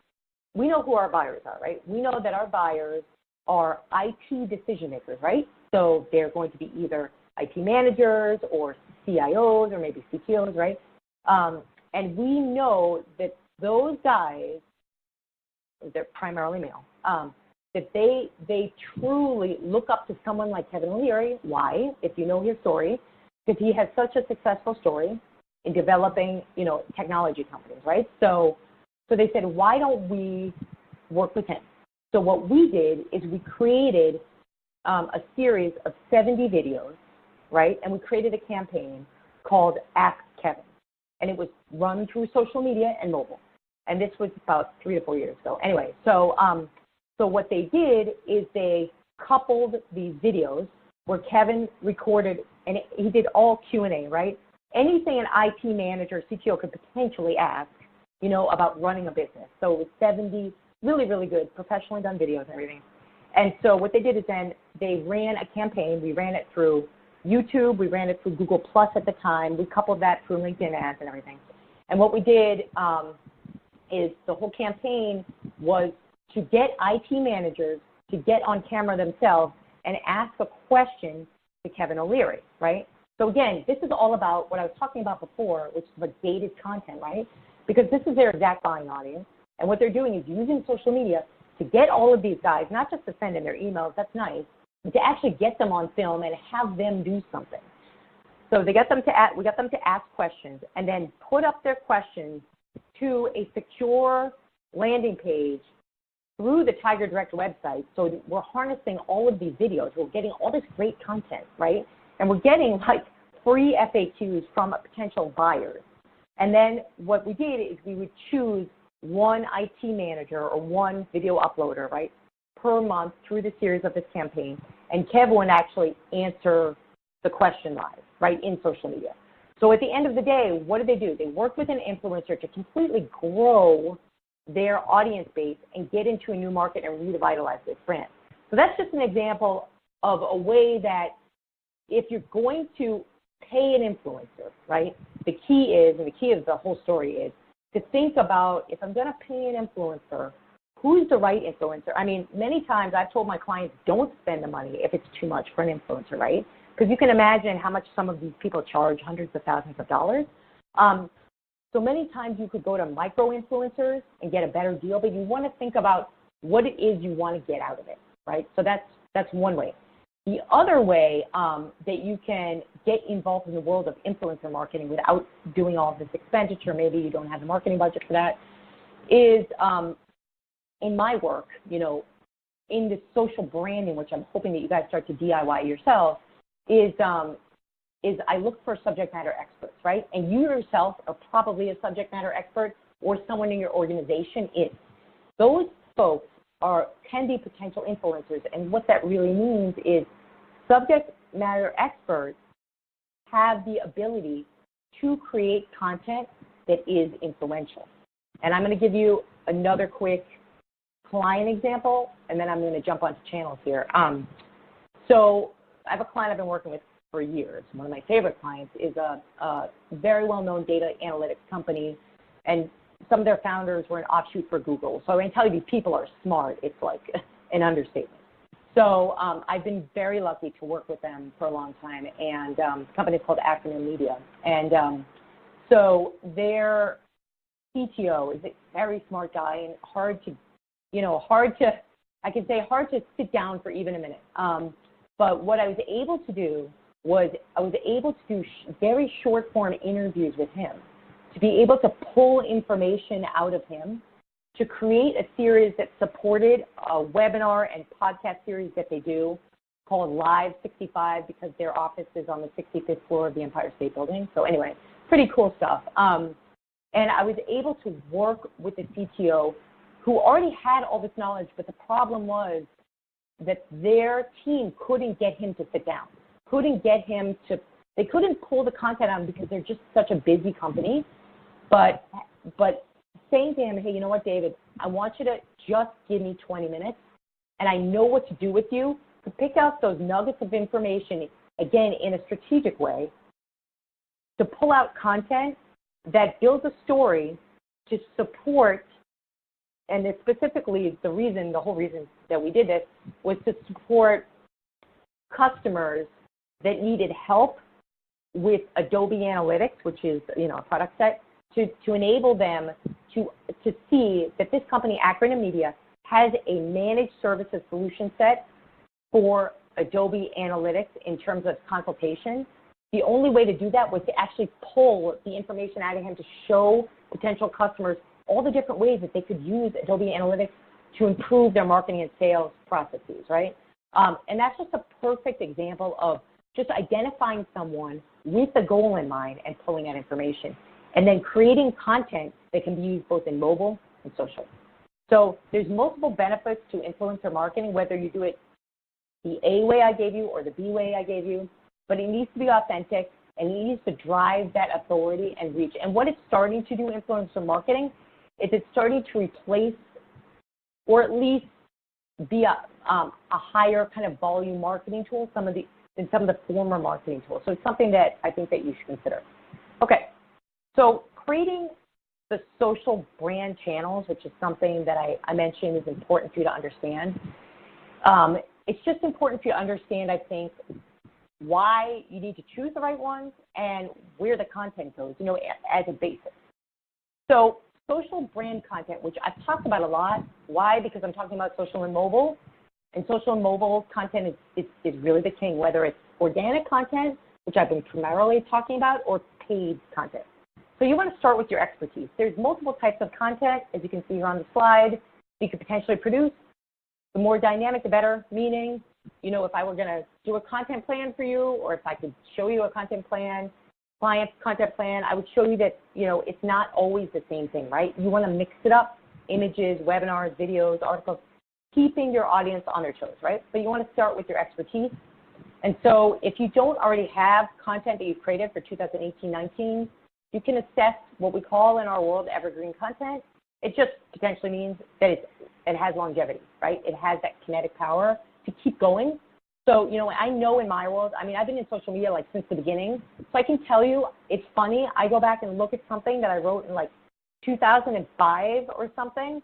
who our buyers are, right? We know that our buyers are IT decision makers, right? So they're going to be either IT managers or CIOs or maybe CTOs, right? And we know that those guys, they're primarily male, that they truly look up to someone like Kevin O'Leary. Why? If you know his story, because he has such a successful story in developing, technology companies, right? So they said, why don't we work with him? So what we did is we created a series of 70 videos, right? And we created a campaign called Ask Kevin. And it was run through social media and mobile. And this was about 3 to 4 years ago. Anyway, so what they did is they coupled these videos where Kevin recorded, and he did all Q&A, right? Anything an IT manager, CTO could potentially ask, about running a business. So it was 70 really, really good, professionally done videos and everything. And so what they did is then they ran a campaign. We ran it through YouTube. We ran it through Google Plus at the time. We coupled that through LinkedIn ads and everything. And what we did is the whole campaign was to get IT managers to get on camera themselves and ask a question to Kevin O'Leary, right? So again, this is all about what I was talking about before, which is like gated content, right? Because this is their exact buying audience. And what they're doing is using social media to get all of these guys, not just to send in their emails, that's nice, but to actually get them on film and have them do something. So we got them to ask questions and then put up their questions to a secure landing page through the Tiger Direct website. So we're harnessing all of these videos. We're getting all this great content, right? And we're getting like free FAQs from potential buyers. And then what we did is we would choose one IT manager or one video uploader, right, per month through the series of this campaign. And Kevin would actually answer the question live, right, in social media. So at the end of the day, what did they do? They worked with an influencer to completely grow their audience base and get into a new market and revitalize this brand. So that's just an example of a way that if you're going to pay an influencer, right, the key of the whole story is to think about, if I'm going to pay an influencer, who's the right influencer? I mean, many times I've told my clients, don't spend the money if it's too much for an influencer, right? Because you can imagine how much some of these people charge, hundreds of thousands of dollars. So many times you could go to micro-influencers and get a better deal, but you want to think about what it is you want to get out of it, right? So that's one way. The other way that you can get involved in the world of influencer marketing without doing all of this expenditure, maybe you don't have the marketing budget for that, is in my work, in the social branding, which I'm hoping that you guys start to DIY yourself, is I look for subject matter experts, right? And you yourself are probably a subject matter expert, or someone in your organization is. Those folks can be potential influencers, and what that really means is subject matter experts have the ability to create content that is influential. And I'm going to give you another quick client example, and then I'm going to jump onto channels here. So I have a client I've been working with for years. One of my favorite clients is a very well-known data analytics company, and some of their founders were an offshoot for Google. So I can tell you these people are smart. It's like an understatement. So I've been very lucky to work with them for a long time, and the company is called Acronym Media. And so their CTO is a very smart guy and hard to sit down for even a minute. But what I was able to do was I was able to do very short form interviews with him, to be able to pull information out of him, to create a series that supported a webinar and podcast series that they do called Live 65, because their office is on the 65th floor of the Empire State Building. So anyway, pretty cool stuff. And I was able to work with the CTO who already had all this knowledge, but the problem was that their team couldn't get him to sit down, they couldn't pull the content out because they're just such a busy company. But saying to him, hey, you know what, David, I want you to just give me 20 minutes, and I know what to do with you, to pick out those nuggets of information, again, in a strategic way, to pull out content that builds a story to support, and it's specifically the whole reason that we did this was to support customers that needed help with Adobe Analytics, which is, a product set, to enable them to see that this company, Acronym Media, has a managed services solution set for Adobe Analytics in terms of consultation. The only way to do that was to actually pull the information out of him to show potential customers all the different ways that they could use Adobe Analytics to improve their marketing and sales processes, right? And that's just a perfect example of just identifying someone with a goal in mind and pulling that information, and then creating content that can be used both in mobile and social. So there's multiple benefits to influencer marketing, whether you do it the A way I gave you or the B way I gave you, but it needs to be authentic, and it needs to drive that authority and reach. And what it's starting to do, influencer marketing, is it's starting to replace, or at least be a higher kind of volume marketing tool than some of the former marketing tools. So it's something that I think that you should consider. Okay, so creating the social brand channels, which is something that I mentioned is important for you to understand. It's just important for you to understand, I think, why you need to choose the right ones and where the content goes, as a basis. So social brand content, which I've talked about a lot. Why? Because I'm talking about social and mobile. And social and mobile content is really the king, whether it's organic content, which I've been primarily talking about, or paid content. So you want to start with your expertise. There's multiple types of content, as you can see here on the slide, you could potentially produce. The more dynamic, the better, meaning, if I were going to do a content plan for you, or if I could show you a content plan, client content plan, I would show you that, it's not always the same thing, right? You want to mix it up, images, webinars, videos, articles, keeping your audience on their toes, right? But you want to start with your expertise. And so if you don't already have content that you've created for 2018-19, you can assess what we call in our world evergreen content. It just potentially means that it has longevity, right? It has that kinetic power to keep going. So, I know in my world, I've been in social media since the beginning. So I can tell you, it's funny. I go back and look at something that I wrote in 2005 or something.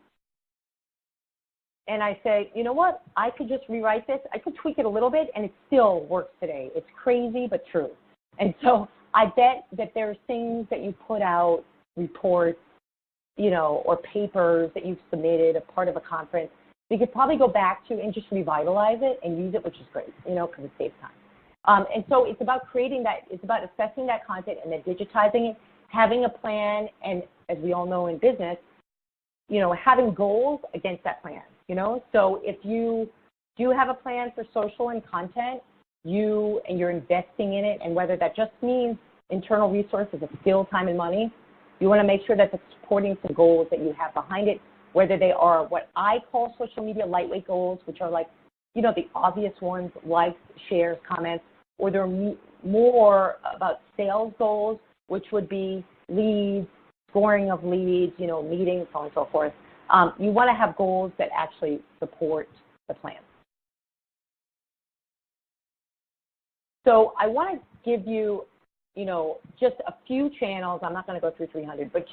And I say, you know what? I could just rewrite this. I could tweak it a little bit, and it still works today. It's crazy, but true. And so I bet that there's things that you put out, reports, or papers that you've submitted, a part of a conference, you could probably go back to and just revitalize it and use it, which is great, because it saves time. And so it's about creating that, it's about assessing that content and then digitizing it, having a plan, and as we all know in business, having goals against that plan, So if you do have a plan for social and content, you're investing in it, and whether that just means internal resources of skill, time, and money, you want to make sure that it's supporting some goals that you have behind it, whether they are what I call social media lightweight goals, which are like, the obvious ones, likes, shares, comments, or they're more about sales goals, which would be leads, scoring of leads, meetings, so on and so forth. You want to have goals that actually support the plan. So I want to give you, just a few channels. I'm not going to go through 300, but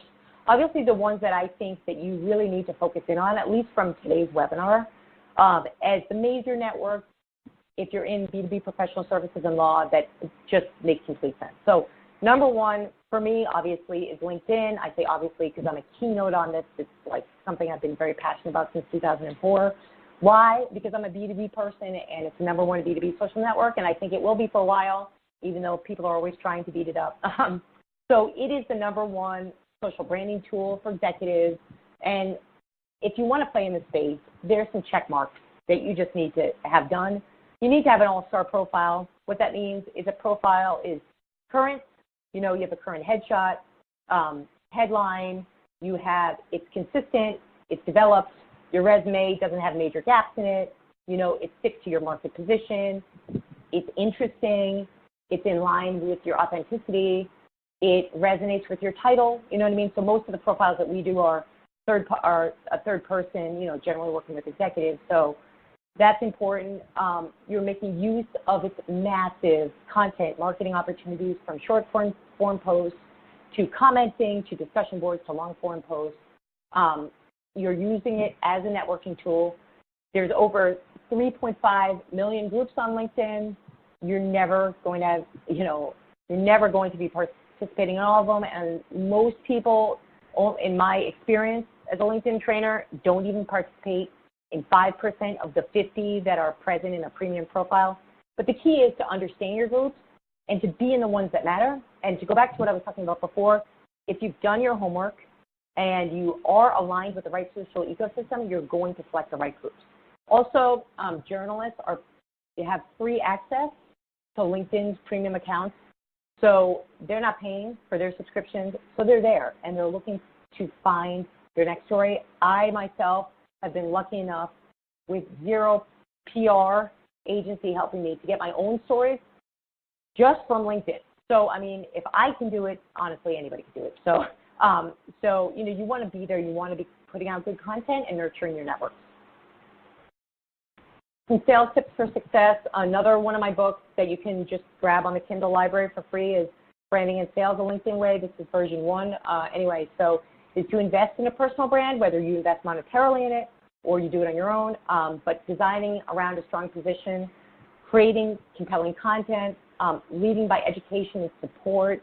obviously the ones that I think that you really need to focus in on, at least from today's webinar, as the major networks, if you're in B2B professional services and law, that just makes complete sense. So number one for me, obviously, is LinkedIn. I say obviously because I'm a keynote on this. It's like something I've been very passionate about since 2004. Why? Because I'm a B2B person, and it's the number one B2B social network, and I think it will be for a while, even though people are always trying to beat it up. So it is the number one social branding tool for executives, and if you want to play in the space, there's some check marks that you just need to have done. You need to have an all-star profile. What that means is a profile is current. You have a current headshot, headline. It's consistent. It's developed. Your resume doesn't have major gaps in it. It sticks to your market position. It's interesting. It's in line with your authenticity. It resonates with your title. You know what I mean? So most of the profiles that we do are a third person, generally working with executives. So that's important. You're making use of its massive content marketing opportunities, from short form posts to commenting to discussion boards to long form posts. You're using it as a networking tool. There's over 3.5 million groups on LinkedIn. You're never going to be participating in all of them. And most people, in my experience as a LinkedIn trainer, don't even participate in 5% of the 50 that are present in a premium profile. But the key is to understand your groups and to be in the ones that matter. And to go back to what I was talking about before, if you've done your homework and you are aligned with the right social ecosystem, you're going to select the right groups. Also, journalists have free access to LinkedIn's premium accounts. So they're not paying for their subscriptions, so they're there, and they're looking to find their next story. I, myself, have been lucky enough with zero PR agency helping me to get my own stories just from LinkedIn. So, I mean, if I can do it, honestly, anybody can do it. So, you want to be there. You want to be putting out good content and nurturing your network. Some sales tips for success. Another one of my books that you can just grab on the Kindle library for free is Branding and Sales the LinkedIn Way. This is version 1. Is to invest in a personal brand, whether you invest monetarily in it or you do it on your own, but designing around a strong position, creating compelling content, leading by education and support,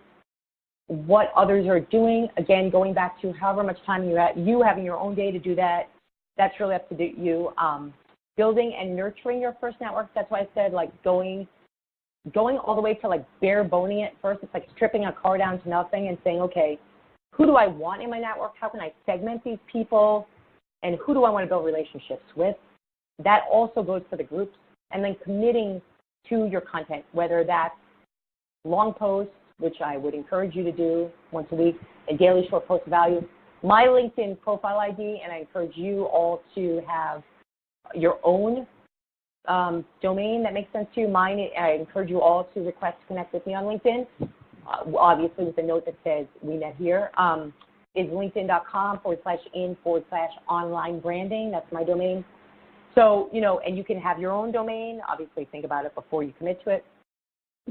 what others are doing. Again, going back to however much time you having your own day to do that, that's really up to you. Building and nurturing your first network. That's why I said going all the way to bare boning it first. It's like stripping a car down to nothing and saying, okay, who do I want in my network? How can I segment these people? And who do I want to build relationships with? That also goes for the groups. And then committing to your content, whether that's long posts, which I would encourage you to do once a week, a daily short post of value. My LinkedIn profile ID, and I encourage you all to have your own domain that makes sense to you. Mine, I encourage you all to request to connect with me on LinkedIn. Obviously with a note that says we met here, is linkedin.com/in/online branding. That's my domain. So, and you can have your own domain. Obviously think about it before you commit to it.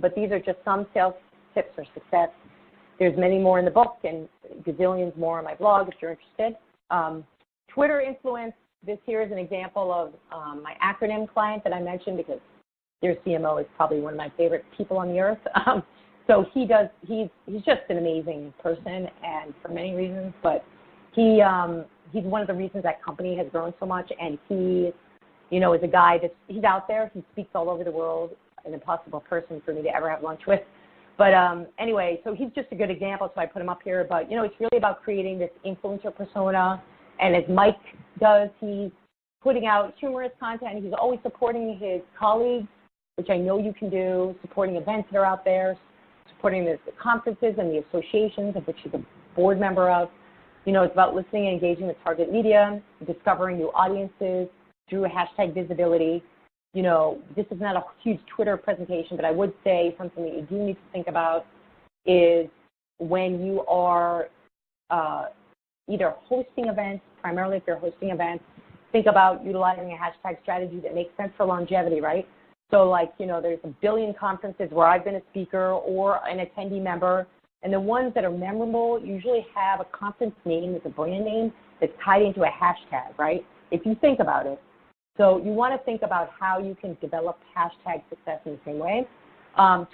But these are just some sales tips for success. There's many more in the book and gazillions more on my blog if you're interested. Twitter influence. This here is an example of my acronym client that I mentioned because their CMO is probably one of my favorite people on the earth. So he's just an amazing person, and for many reasons, but he's one of the reasons that company has grown so much, and he, is a guy he's out there, he speaks all over the world, an impossible person for me to ever have lunch with. But anyway, so he's just a good example, so I put him up here. But, it's really about creating this influencer persona. And as Mike does, he's putting out humorous content. He's always supporting his colleagues, which I know you can do, supporting events that are out there, supporting the conferences and the associations of which he's a board member of. It's about listening and engaging with target media, discovering new audiences through hashtag visibility. This is not a huge Twitter presentation, but I would say something that you do need to think about is when you are either hosting events, primarily if you're hosting events, think about utilizing a hashtag strategy that makes sense for longevity, right? So there's a billion conferences where I've been a speaker or an attendee member, and the ones that are memorable usually have a conference name that's a brand name that's tied into a hashtag, right? If you think about it. So you want to think about how you can develop hashtag success in the same way.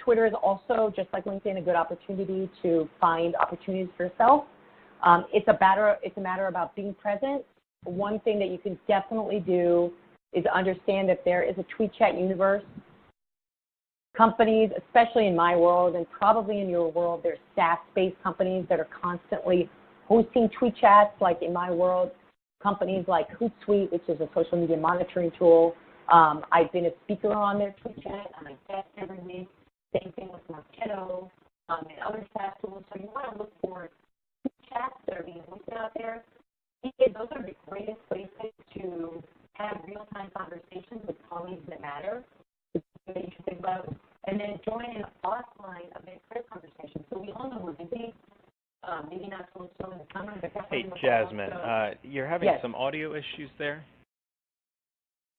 Twitter is also, just like LinkedIn, a good opportunity to find opportunities for yourself. It's a matter about being present. One thing that you can definitely do is understand that there is a tweet chat universe. Companies, especially in my world and probably in your world, there's SaaS-based companies that are constantly hosting tweet chats. Like in my world, companies like Hootsuite, which is a social media monitoring tool. I've been a speaker on their tweet chat. I'm a guest every week. Same thing with Marketo and other SaaS tools. So you want to look for tweet chats that are being hosted out there. Those are the greatest places to have real-time conversations with colleagues that matter, that you should think about, and then join an offline event career conversation. So we all know we're busy, maybe not so in the summer, but definitely in the fall. Hey, Jasmine, you're having some audio issues there?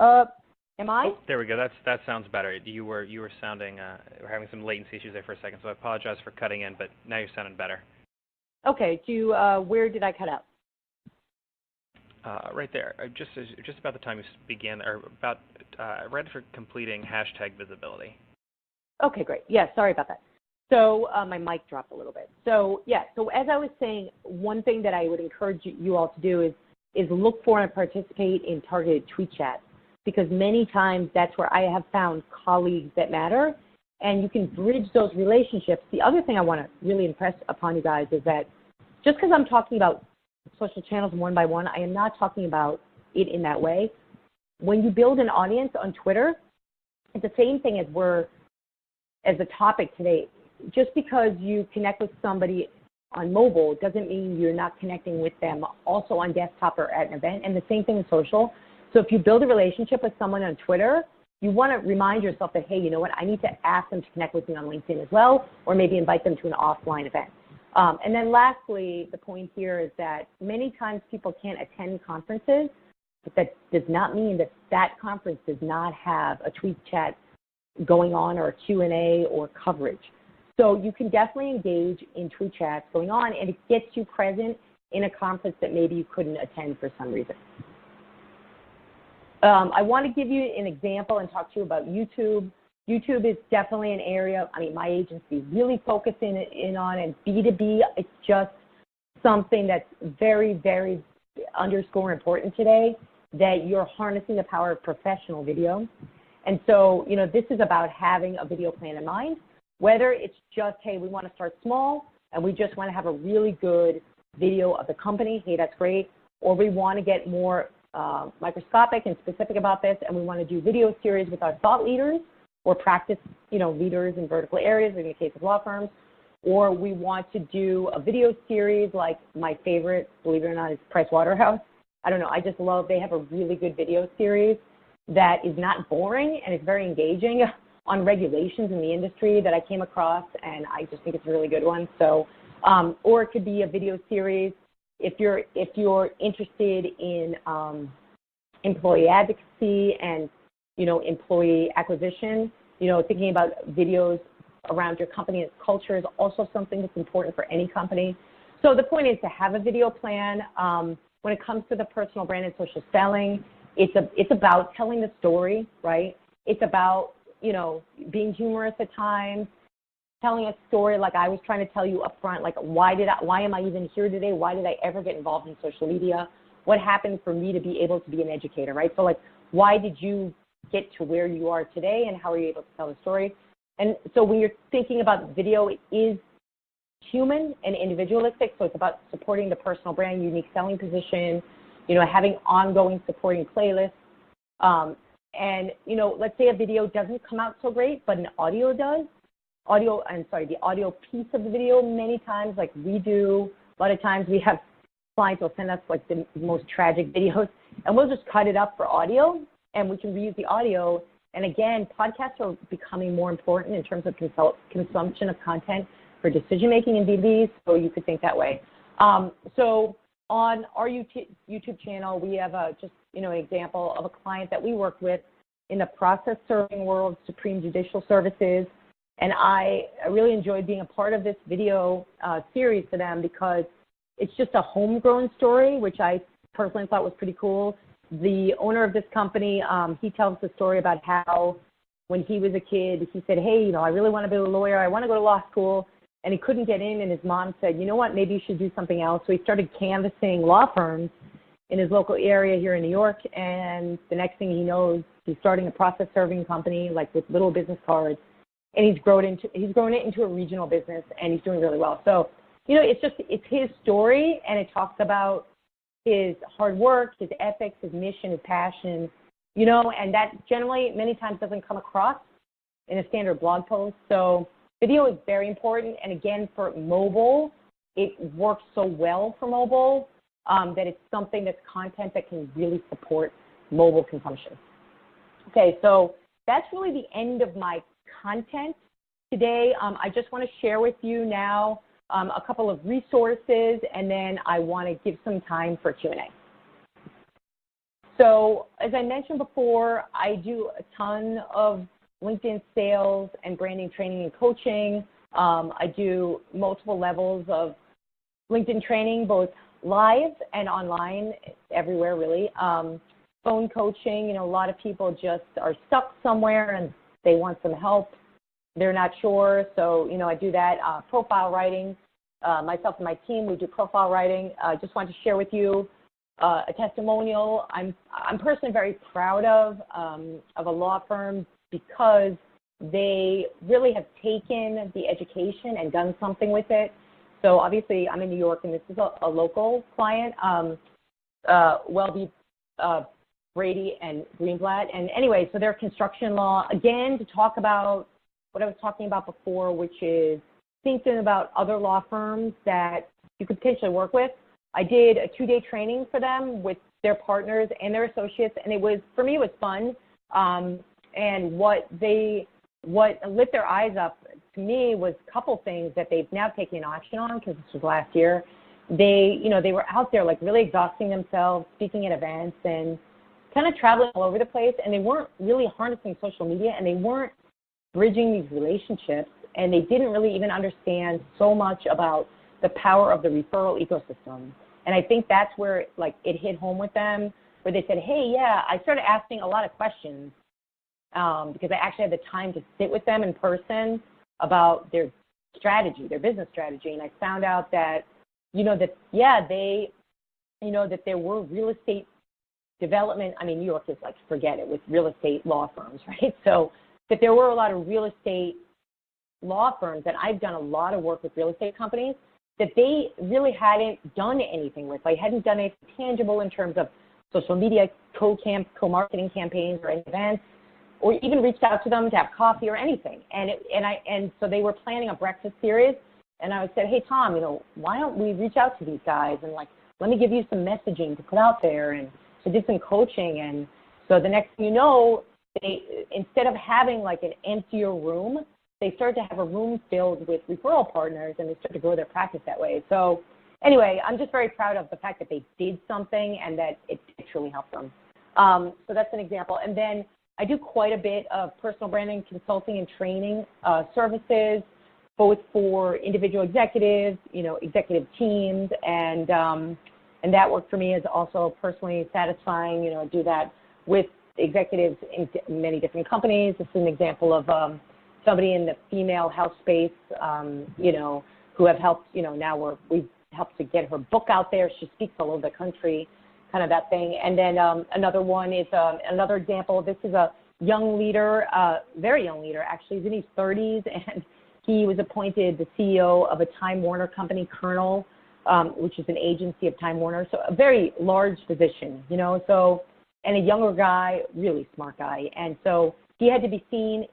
Am I? Oh, there we go. That sounds better. You were sounding, we're having some latency issues there for a second, so I apologize for cutting in, but now you're sounding better. Okay. Where did I cut out? Right there, just about the time you began, or about right after completing hashtag visibility. Okay, great. Yeah, sorry about that. So my mic dropped a little bit. So so as I was saying, one thing that I would encourage you all to do is look for and participate in targeted tweet chats, because many times that's where I have found colleagues that matter, and you can bridge those relationships. The other thing I want to really impress upon you guys is that just because I'm talking about social channels one by one, I am not talking about it in that way. When you build an audience on Twitter, it's the same thing as the topic today. Just because you connect with somebody on mobile doesn't mean you're not connecting with them also on desktop or at an event, and the same thing with social. So if you build a relationship with someone on Twitter, you want to remind yourself that, hey, you know what, I need to ask them to connect with me on LinkedIn as well, or maybe invite them to an offline event. And then lastly, the point here is that many times people can't attend conferences, but that does not mean that that conference does not have a tweet chat going on or a Q&A or coverage. So you can definitely engage in tweet chats going on, and it gets you present in a conference that maybe you couldn't attend for some reason. I want to give you an example and talk to you about YouTube. YouTube is definitely an area, my agency really focusing in on, and B2B, it's just something that's very, very underscore important today, that you're harnessing the power of professional video. And so, this is about having a video plan in mind, whether it's just, hey, we want to start small and we just want to have a really good video of the company, hey, that's great, or we want to get more microscopic and specific about this, and we want to do video series with our thought leaders, or practice, leaders in vertical areas, in the case of law firms, or we want to do a video series like my favorite, believe it or not, is Price Waterhouse. I don't know, I just love, they have a really good video series that is not boring and it's very engaging on regulations in the industry that I came across, and I just think it's a really good one. So, or it could be a video series if you're interested in employee advocacy and employee acquisition, thinking about videos around your company and its culture is also something that's important for any company. So the point is to have a video plan. When it comes to the personal brand and social selling, it's about telling the story, right? It's about, being humorous at times, telling a story like I was trying to tell you up front, like why am I even here today? Why did I ever get involved in social media? What happened for me to be able to be an educator, right? So like, why did you get to where you are today and how are you able to tell the story. And so when you're thinking about video, it is human and individualistic. So it's about supporting the personal brand, unique selling position, having ongoing supporting playlists. And, let's say a video doesn't come out so great, but an audio does. The audio piece of the video, many times, like we do, a lot of times we have clients will send us like the most tragic videos, and we'll just cut it up for audio, and we can reuse the audio. And again, podcasts are becoming more important in terms of consumption of content for decision-making in B2B, so you could think that way. So on our YouTube channel, we have an example of a client that we worked with in the process serving world, Supreme Judicial Services, and I really enjoyed being a part of this video series for them because it's just a homegrown story, which I personally thought was pretty cool. The owner of this company, he tells the story about how when he was a kid, he said, hey, I really want to be a lawyer. I want to go to law school. And he couldn't get in, and his mom said, you know what, maybe you should do something else. So he started canvassing law firms in his local area here in New York, and the next thing he knows, he's starting a process serving company, like with little business cards, and he's grown it into a regional business, and he's doing really well. So, it's his story, and it talks about his hard work, his ethics, his mission, his passion, and that generally many times doesn't come across in a standard blog post. So video is very important, and again, for mobile, it works so well for mobile that it's something that's content that can really support mobile consumption. Okay, so that's really the end of my content today. I just want to share with you now a couple of resources, and then I want to give some time for Q&A. So as I mentioned before, I do a ton of LinkedIn sales and branding training and coaching. I do multiple levels of LinkedIn training, both live and online, everywhere really. Phone coaching, a lot of people just are stuck somewhere and they want some help. They're not sure, so, I do that. Profile writing, myself and my team, we do profile writing. I just wanted to share with you a testimonial I'm personally very proud of a law firm because they really have taken the education and done something with it. So obviously I'm in New York and this is a local client, Welby, Brady and Greenblatt. And anyway, so their construction law, again, to talk about what I was talking about before, which is thinking about other law firms that you could potentially work with. I did a 2-day training for them with their partners and their associates, and it was, for me, it was fun. And what lit their eyes up to me was a couple things that they've now taken action on, because this was last year. They were out there like really exhausting themselves, speaking at events and kind of traveling all over the place, and they weren't really harnessing social media, and they weren't bridging these relationships, and they didn't really even understand so much about the power of the referral ecosystem. And I think that's where it hit home with them, where they said, hey, yeah, I started asking a lot of questions because I actually had the time to sit with them in person about their strategy, their business strategy. And I found out that, that there were real estate development. I mean, New York is forget it, with real estate law firms, right? So that there were a lot of real estate law firms that I've done a lot of work with real estate companies that they really hadn't done anything with. They hadn't done anything tangible in terms of social media, co-marketing campaigns or events, or even reached out to them to have coffee or anything. And so they were planning a breakfast series, and I said, hey, Tom, why don't we reach out to these guys and let me give you some messaging to put out there. And so did some coaching, and so the next thing you know, they, instead of having an emptier room, they started to have a room filled with referral partners, and they started to grow their practice that way. So anyway, I'm just very proud of the fact that they did something and that it truly helped them. So that's an example. And then I do quite a bit of personal branding, consulting, and training services, both for individual executives, executive teams, and that work for me is also personally satisfying. I do that with executives in many different companies. This is an example of somebody in the female health space, who have helped, now we've helped to get her book out there. She speaks all over the country, kind of that thing. And then another one is another example. This is a young leader, very young leader, actually. He's in his 30s, and he was appointed the CEO of a Time Warner company, Colonel, which is an agency of Time Warner. So a very large position, and a younger guy, really smart guy. And so he had to be seen,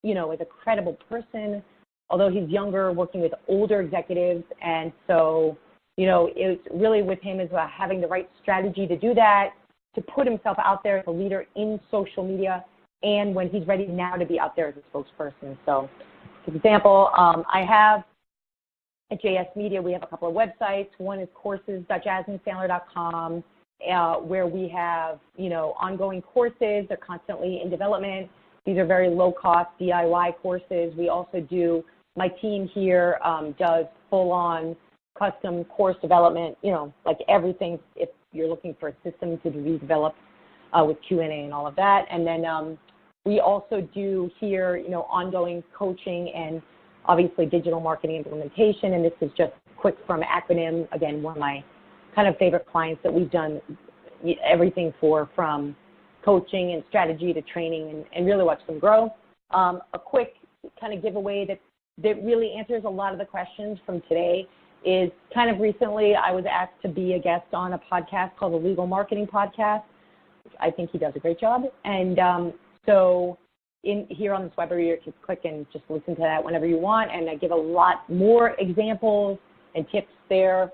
as a credible person, although he's younger, working with older executives. And so, it's really with him is about having the right strategy to do that, to put himself out there as a leader in social media, and when he's ready now to be out there as a spokesperson. So, for example, I have at JS Media, we have a couple of websites. One is courses.jasminesandler.com, where we have, ongoing courses. They're constantly in development. These are very low-cost DIY courses. We also do, my team here does full-on custom course development, like everything if you're looking for a system to be developed with Q&A and all of that. And then we also do here, ongoing coaching and obviously digital marketing implementation. And this is just quick from acronym. Again, one of my kind of favorite clients that we've done everything from coaching and strategy to training and really watch them grow. A quick kind of giveaway that really answers a lot of the questions from today is kind of recently I was asked to be a guest on a podcast called the Legal Marketing Podcast. I think he does a great job. And so here on this webinar, you can click and just listen to that whenever you want. And I give a lot more examples and tips there.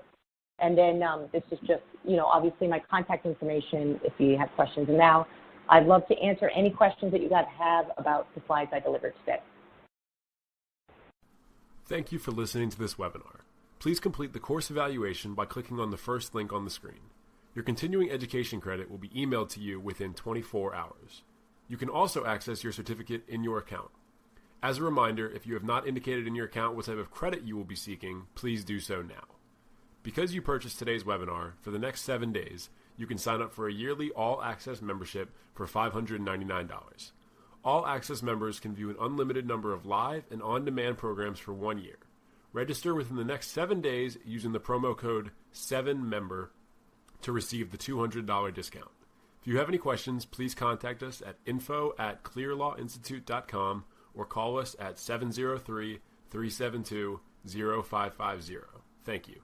And then this is just, obviously my contact information if you have questions. And now I'd love to answer any questions that you guys have about the slides I delivered today. Thank you for listening to this webinar. Please complete the course evaluation by clicking on the first link on the screen. Your continuing education credit will be emailed to you within 24 hours. You can also access your certificate in your account. As a reminder, if you have not indicated in your account what type of credit you will be seeking, please do so now. Because you purchased today's webinar, for the next 7 days, you can sign up for a yearly all-access membership for $599. All-access members can view an unlimited number of live and on-demand programs for 1 year. Register within the next 7 days using the promo code 7MEMBER to receive the $200 discount. If you have any questions, please contact us at info@clearlawinstitute.com or call us at 703-372-0550. Thank you.